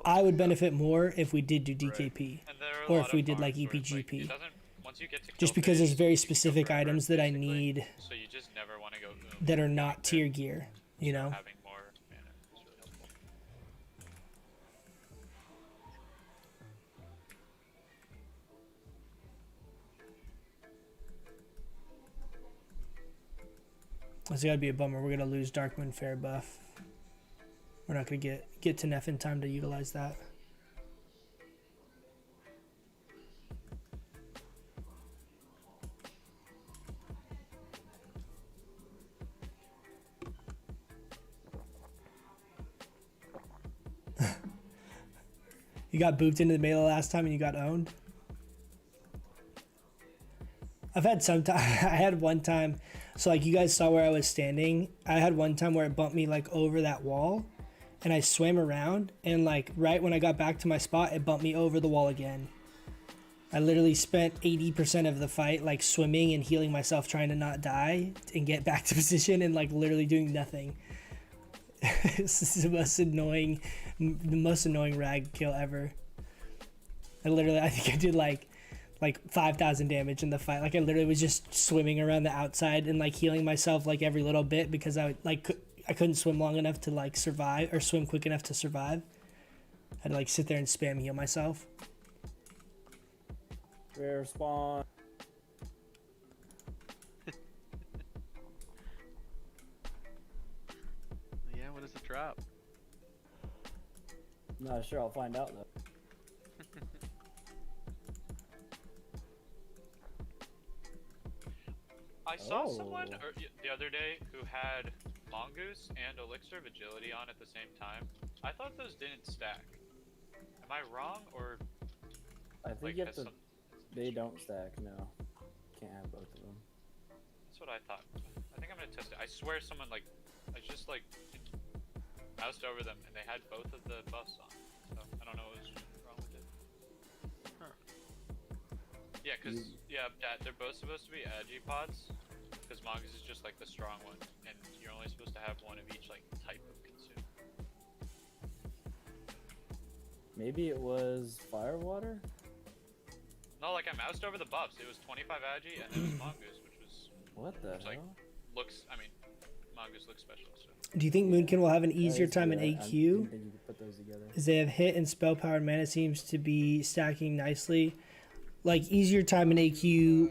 I would benefit more if we did do DKP, or if we did like EPGP. Just because there's very specific items that I need that are not tier gear, you know? It's gotta be a bummer. We're gonna lose Dark Moon Fair buff. We're not gonna get to Neff in time to utilize that. You got booped into the melee last time and you got owned? I've had some time. I had one time. So like you guys saw where I was standing. I had one time where it bumped me like over that wall, and I swam around, and like right when I got back to my spot, it bumped me over the wall again. I literally spent 80% of the fight like swimming and healing myself, trying to not die and get back to position, and like literally doing nothing. This is the most annoying rag kill ever. I think I did like 5,000 damage in the fight. Like I literally was just swimming around the outside and like healing myself like every little bit because I couldn't swim long enough to like survive, or swim quick enough to survive. I had to like sit there and spam heal myself. Rare spawn. Yeah, what does it drop? Not sure, I'll find out though. I saw someone the other day who had Mongoose and Elixir of Agility on at the same time. I thought those didn't stack. Am I wrong, or? I think you have to. They don't stack. No, can't have both of them. That's what I thought. I think I'm gonna test it. I swear someone I just moused over them and they had both of the buffs on. So I don't know what was wrong with it. Huh. Yeah, they're both supposed to be agi pods, because Mongoose is just like the strong one, and you're only supposed to have one of each like type of consume. Maybe it was Firewater? No, like I moused over the buffs. It was 25 agi and it was Mongoose, which was Mongoose looks special. So. Do you think Moonkin will have an easier time in AQ? As they have hit and spell power and mana seems to be stacking nicely. Like easier time in AQ,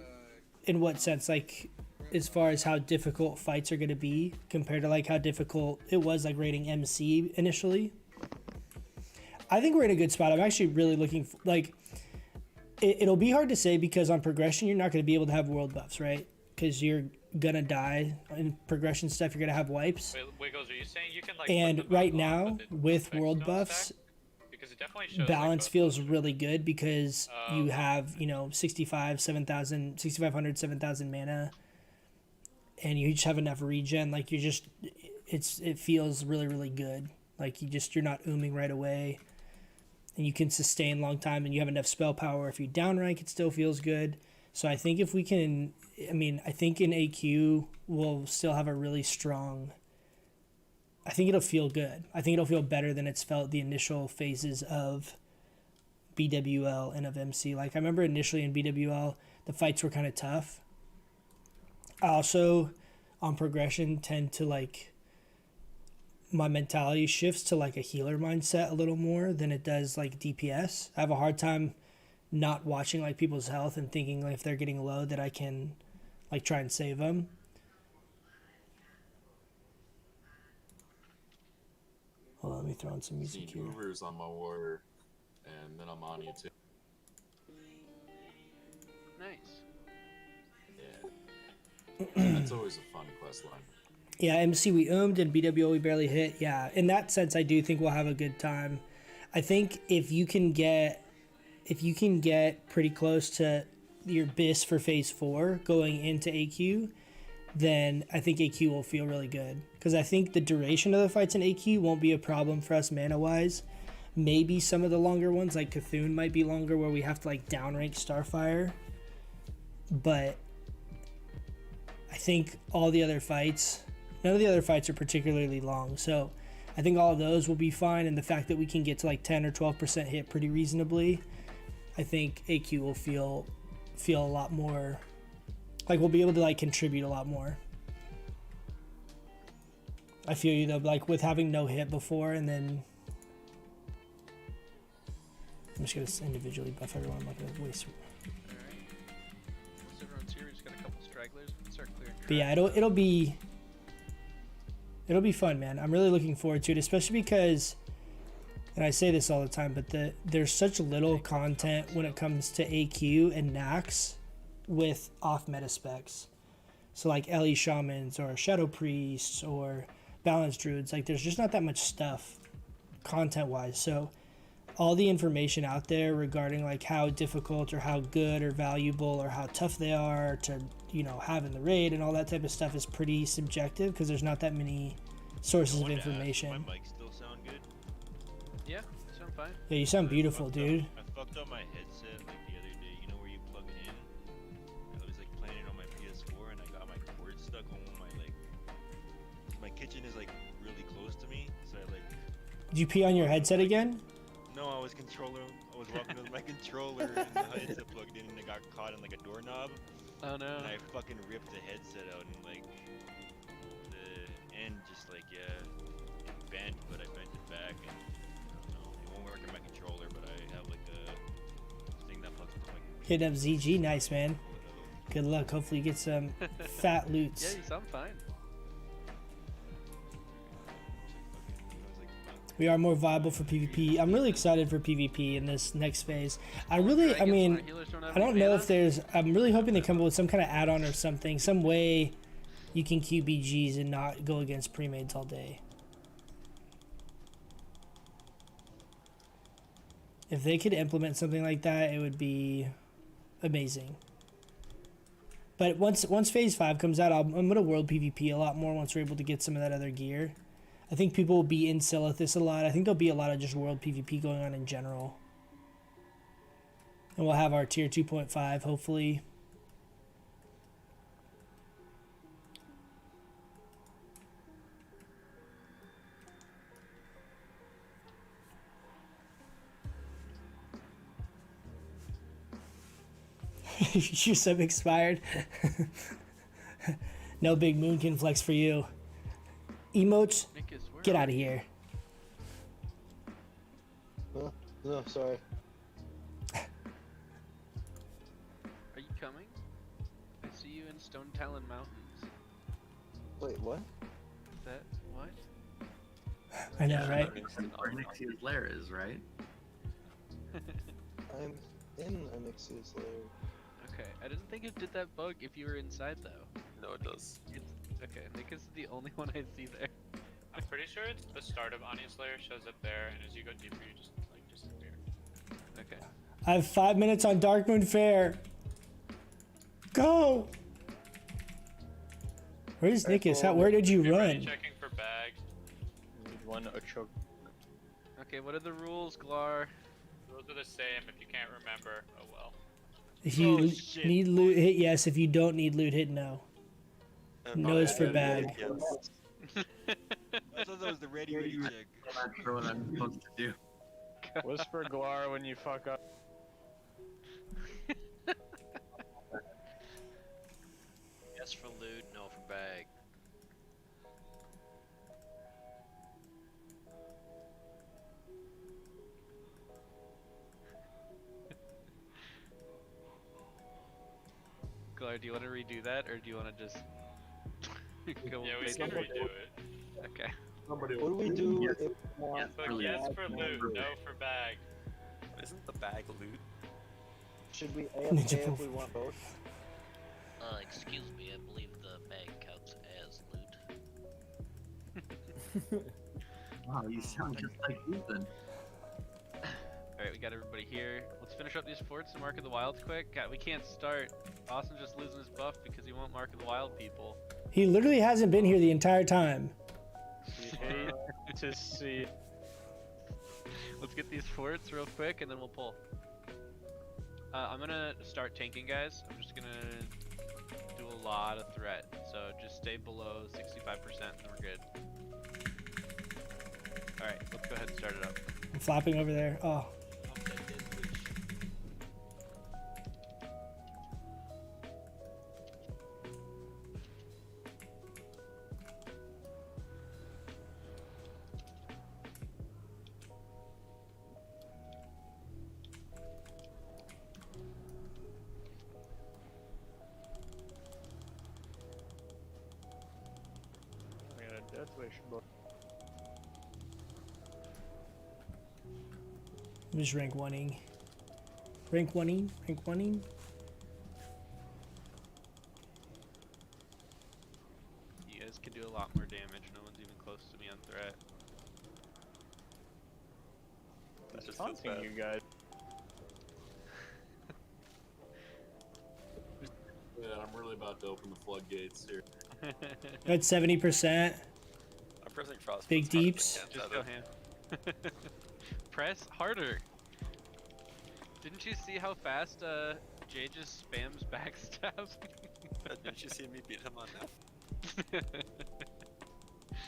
in what sense? Like as far as how difficult fights are going to be compared to like how difficult it was like rating MC initially. I think we're in a good spot. I'm actually really looking for, like it'll be hard to say because on progression you're not going to be able to have world buffs, right? Because you're gonna die in progression stuff. You're gonna have wipes. Wait, Wiggles, are you saying you can like? And right now with world buffs, balance feels really good because you have 6,500, 7,000 mana, and you just have enough regen. Like it feels really good. Like you're not ooming right away, and you can sustain long time, and you have enough spell power. If you downrank, it still feels good. So I think if we can, I think in AQ we'll still have a really strong. I think it'll feel good. I think it'll feel better than it's felt the initial phases of BWL and of MC. Like I remember initially in BWL, the fights were kind of tough. I also, on progression, tend to like, my mentality shifts to like a healer mindset a little more than it does like DPS. I have a hard time not watching like people's health and thinking like if they're getting low that I can like try and save them. Hold on, let me throw in some music here. Movers on my warrior, and then I'm on you too. Nice. Yeah. That's always a fun quest line. Yeah, MC we oomed and BWO we barely hit. Yeah, in that sense, I do think we'll have a good time. I think if you can get pretty close to your BIS for phase 4 going into AQ, then I think AQ will feel really good. Because I think the duration of the fights in AQ won't be a problem for us mana-wise. Maybe some of the longer ones, like Cthulhu, might be longer where we have to like downrank Starfire. But I think all the other fights, none of the other fights are particularly long. So I think all of those will be fine. And the fact that we can get to like 10 or 12% hit pretty reasonably, I think AQ will feel a lot more, like we'll be able to like contribute a lot more. I feel you though, like with having no hit before, and then I'm just gonna individually buff everyone. I'm not gonna waste. Alright. Once everyone's here, we just got a couple stragglers. We can start clearing. But yeah, it'll be fun, man. I'm really looking forward to it, especially because, and I say this all the time, but there's such little content when it comes to AQ and Nax with off meta specs. So like LE Shamans or Shadow Priests or Balance Druids, like there's just not that much stuff content wise. So all the information out there regarding like how difficult or how good or valuable or how tough they are to, you know, have in the raid and all that type of stuff is pretty subjective because there's not that many sources of information. My mic still sound good? Yeah, you sound fine. Yeah, you sound beautiful, dude. I fucked up my headset like the other day. You know where you plug it in? I was like playing it on my PS4 and I got my cord stuck on one of my like. My kitchen is like really close to me, so I like. Did you pee on your headset again? No, I was walking with my controller and the headset plugged in and it got caught in like a doorknob. Oh no. And I fucking ripped the headset out and like the end just like it bent, but I bent it back and I don't know, it won't work in my controller, but I have like a thing that plugs into my Hit up ZG, nice man. Good luck. Hopefully you get some fat loots. Yeah, you sound fine. We are more viable for PvP. I'm really excited for PvP in this next phase. I don't know if there's, I'm really hoping they come up with some kind of add-on or something, some way you can QBGs and not go against pre-mades all day. If they could implement something like that, it would be amazing. But once phase 5 comes out, I'm going to world PvP a lot more once we're able to get some of that other gear. I think people will be in Silithus a lot. I think there'll be a lot of just world PvP going on in general. And we'll have our tier 2.5, hopefully. You're so expired. No big Moonkin flex for you. Emotes, get out of here. Huh? No, sorry. Are you coming? I see you in Stone Talon Mountains. Wait, what? Is that what? I know, right? Where Nixia's lair is, right? I'm in Anixia's lair. Okay, I didn't think it did that bug if you were inside though. No, it does. Okay, Nick is the only one I see there. I'm pretty sure it's the start of Anya's lair shows up there, and as you go deeper, you just like disappear. Okay. I have 5 minutes on Darkmoon Fair. Go! Where's Nikus? Where did you run? Checking for bags. Need one choke. Okay, what are the rules, Glar? Rules are the same. If you can't remember, oh well. If you need loot, hit yes. If you don't need loot, hit no. No is for bag. I thought that was the ready check. I'm not sure what I'm supposed to do. Whisper Glar when you fuck up. Yes for loot, no for bag. Glar, do you want to redo that, or do you want to just go? Yeah, we can redo it. Okay. What do we do if we want? Yes for loot, no for bag. Isn't the bag loot? Should we AFK if we want both? Excuse me, I believe the bag counts as loot. Wow, you sound just like Ethan. Alright, we got everybody here. Let's finish up these forts and Mark of the Wild quick. God, we can't start. Austin's just losing his buff because he won't Mark of the Wild people. He literally hasn't been here the entire time. We hate to see. Let's get these forts real quick and then we'll pull. I'm gonna start tanking, guys. I'm just gonna do a lot of threat. So just stay below 65% and we're good. Alright, let's go ahead and start it up. I'm flapping over there. Oh. I got a death wish book. I'm just rank one-ing. Rank one-ing? Rank one-ing? You guys can do a lot more damage. No one's even close to me on threat. That just feels Taunting bad. you guys. Yeah, I'm really about to open the floodgates here. At 70%. I'm pressing frost. Big deeps. Just go ham. Press harder. Didn't you see how fast Jay just spams backstab? Didn't you see me beat him on F?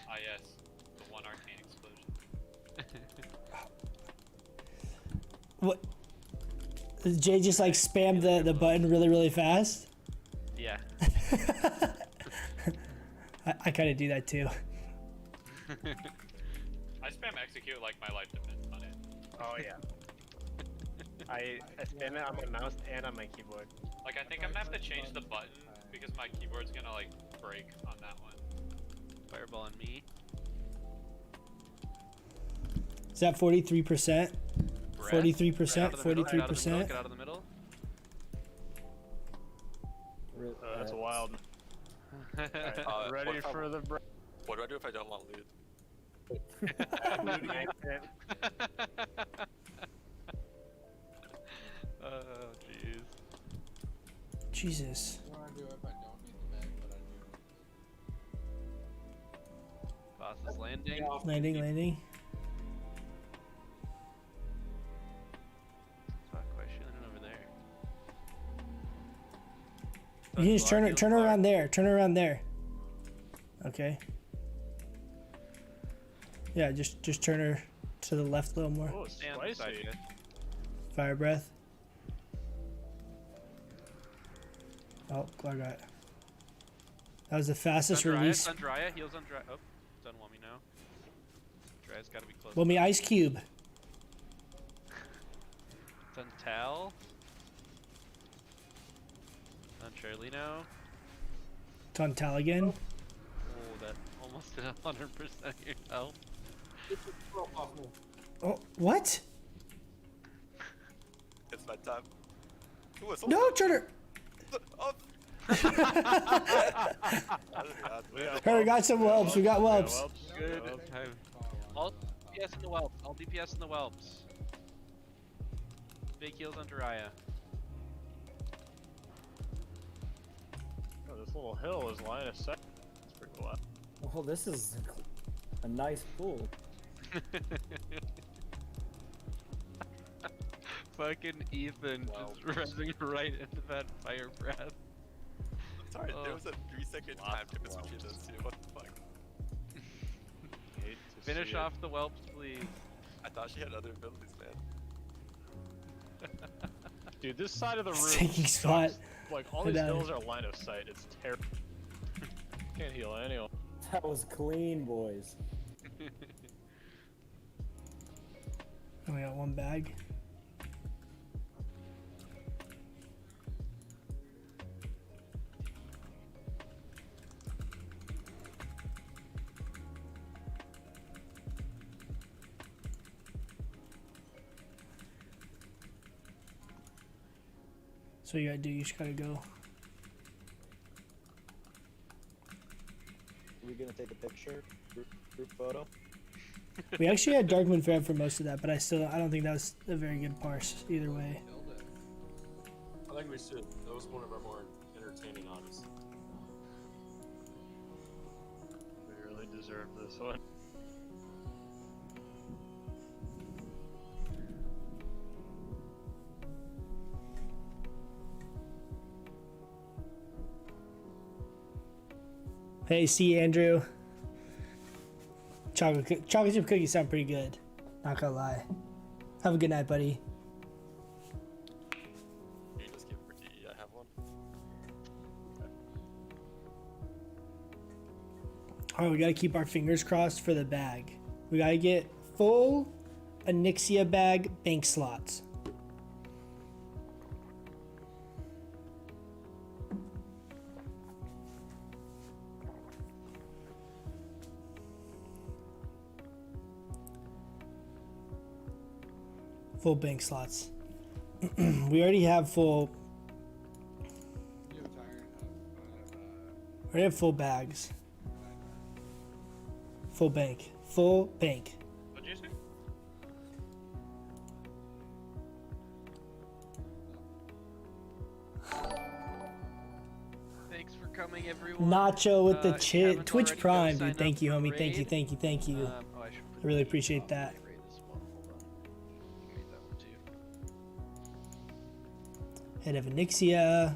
Ah yes, the one arcane explosion. What? Jay just like spammed the button really fast? Yeah. I kind of do that too. I spam execute like my life depends on it. Oh yeah. I spam it on my mouse and on my keyboard. Like I think I'm gonna have to change the button because my keyboard's gonna like break on that one. Fireball on me. Is that 43%? 43%? 43%? Get out of the middle. That's wild. Alright, ready for the break. What do I do if I don't want loot? Oh jeez. Jesus. What do I do if I don't need the bag, but I do? Boss is landing. Landing. Not quite shooting over there. You can just turn around there. Turn around there. Okay. Yeah, just turn her to the left a little more. Oh, Stay on the side, spicy. guys. Fire breath. Oh, Glargot. That was the fastest release. On Drya, heals on Drya. Oh, it's on Wummy now. Drya's gotta be close. Wummy Ice Cube. It's on Tal. On Charlino. It's on Tal again. Oh, that almost did 100% of your health. Oh, what? It's my time. Ooh, it's No, Turner. Oh. Hey, we got some whelps. We got whelps. Good. All DPS in the whelps. All DPS in the whelps. Big heals on Drya. Oh, this little hill is line of sight. That's pretty cool. Well, this is a nice pool. Fucking Ethan just rezzing right into that fire breath. Sorry, there was a 3-second time difference between those two. What the fuck? Hate to Finish see off the whelps, please. I thought she had other abilities, man. Dude, this side of the room Taking sucks. spot. Like, all these hills are line of sight. It's terrible. Can't heal anyone. That was clean, boys. Oh, we got one bag. So you gotta do, you just gotta go. We gonna take a picture? Group photo? We actually had Darkmoon Fair for most of that, but I don't think that was a very good parse either way. I think we should. That was one of our more entertaining honors. We really deserve this one. Hey, see Andrew. Chocolate chip cookies sound pretty good. Not gonna lie. Have a good night, buddy. Can you just give it for TE? I have one. All right, we gotta keep our fingers crossed for the bag. We gotta get full Onyxia bag bank slots. Full bank slots. We already have full. You have a tire? We already have full bags. Full bank. Full bank. What'd you say? Thanks for coming, everyone. Nacho with the If you haven't Twitch already, go Prime, sign dude. Thank up you, for homie. Thank you, Raid. thank you, thank you. Oh, I should put I really the appreciate that. Raid as well. Hold on. Raid that one too. Head of Onyxia.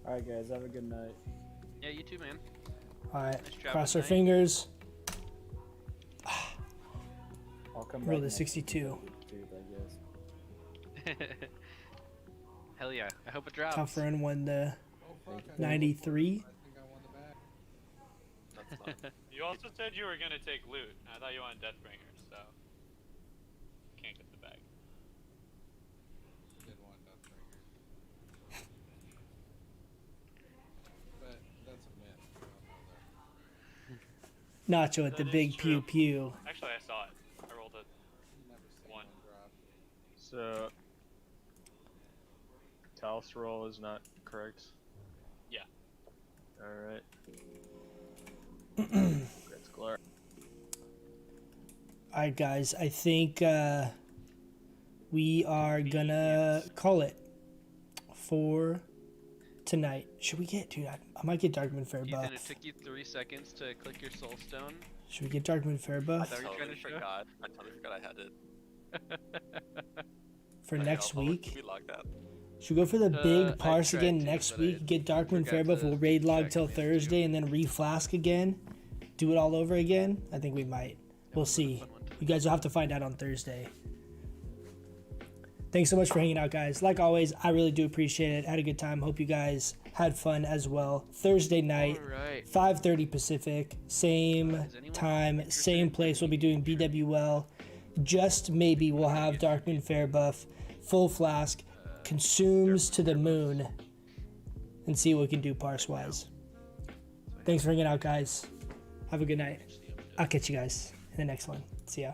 Alright, guys, have a good night. Yeah, you too, man. Alright, Nice job cross our tonight. fingers. I'll come Roll back the next 62. week, I guess. Hell yeah. I hope it drops. Tougher and won the Oh fuck! I 93. I think I won the bag. That's not. You also said you were gonna take loot. I thought you wanted Deathbringer, so can't get the bag. Did want Deathbringer. But that's a myth. I don't know that. Nacho at the That is big true. pew pew. Actually, I saw it. I rolled it. Never seen One. one drop. So, Talos roll is not correct. Yeah. Alright. Congrats, Clark. Alright, guys. I think we are gonna call it for tonight. Should we get, dude? I might get Darkmoon Fair buff. Ethan, it took you 3 seconds to click your soul stone. Should we get Darkmoon Fair I buff Are you trying totally to show? forgot. I totally forgot I had it. for Okay, next I'll week? We lock that. Should we go for the I big parse tried again to, next but week? I Get Darkmoon forgot Fair buff. to We'll raid log check till these Thursday two. and then re-flask again. Do it all over again? I think we might. We'll see. You guys will have to find out on Thursday. Thanks so much for hanging out, guys. Like always, I really do appreciate it. Had a good time. Hope you guys had fun as well. Thursday night, Alright. 5:30 Pacific, same time, same place. We'll be doing BWL. Just maybe we'll have Darkmoon Fair buff, full flask, consumes to the moon, and see what we can do parse-wise. Thanks for hanging out, guys. Have a good night. I'll catch you guys in the next one. See ya.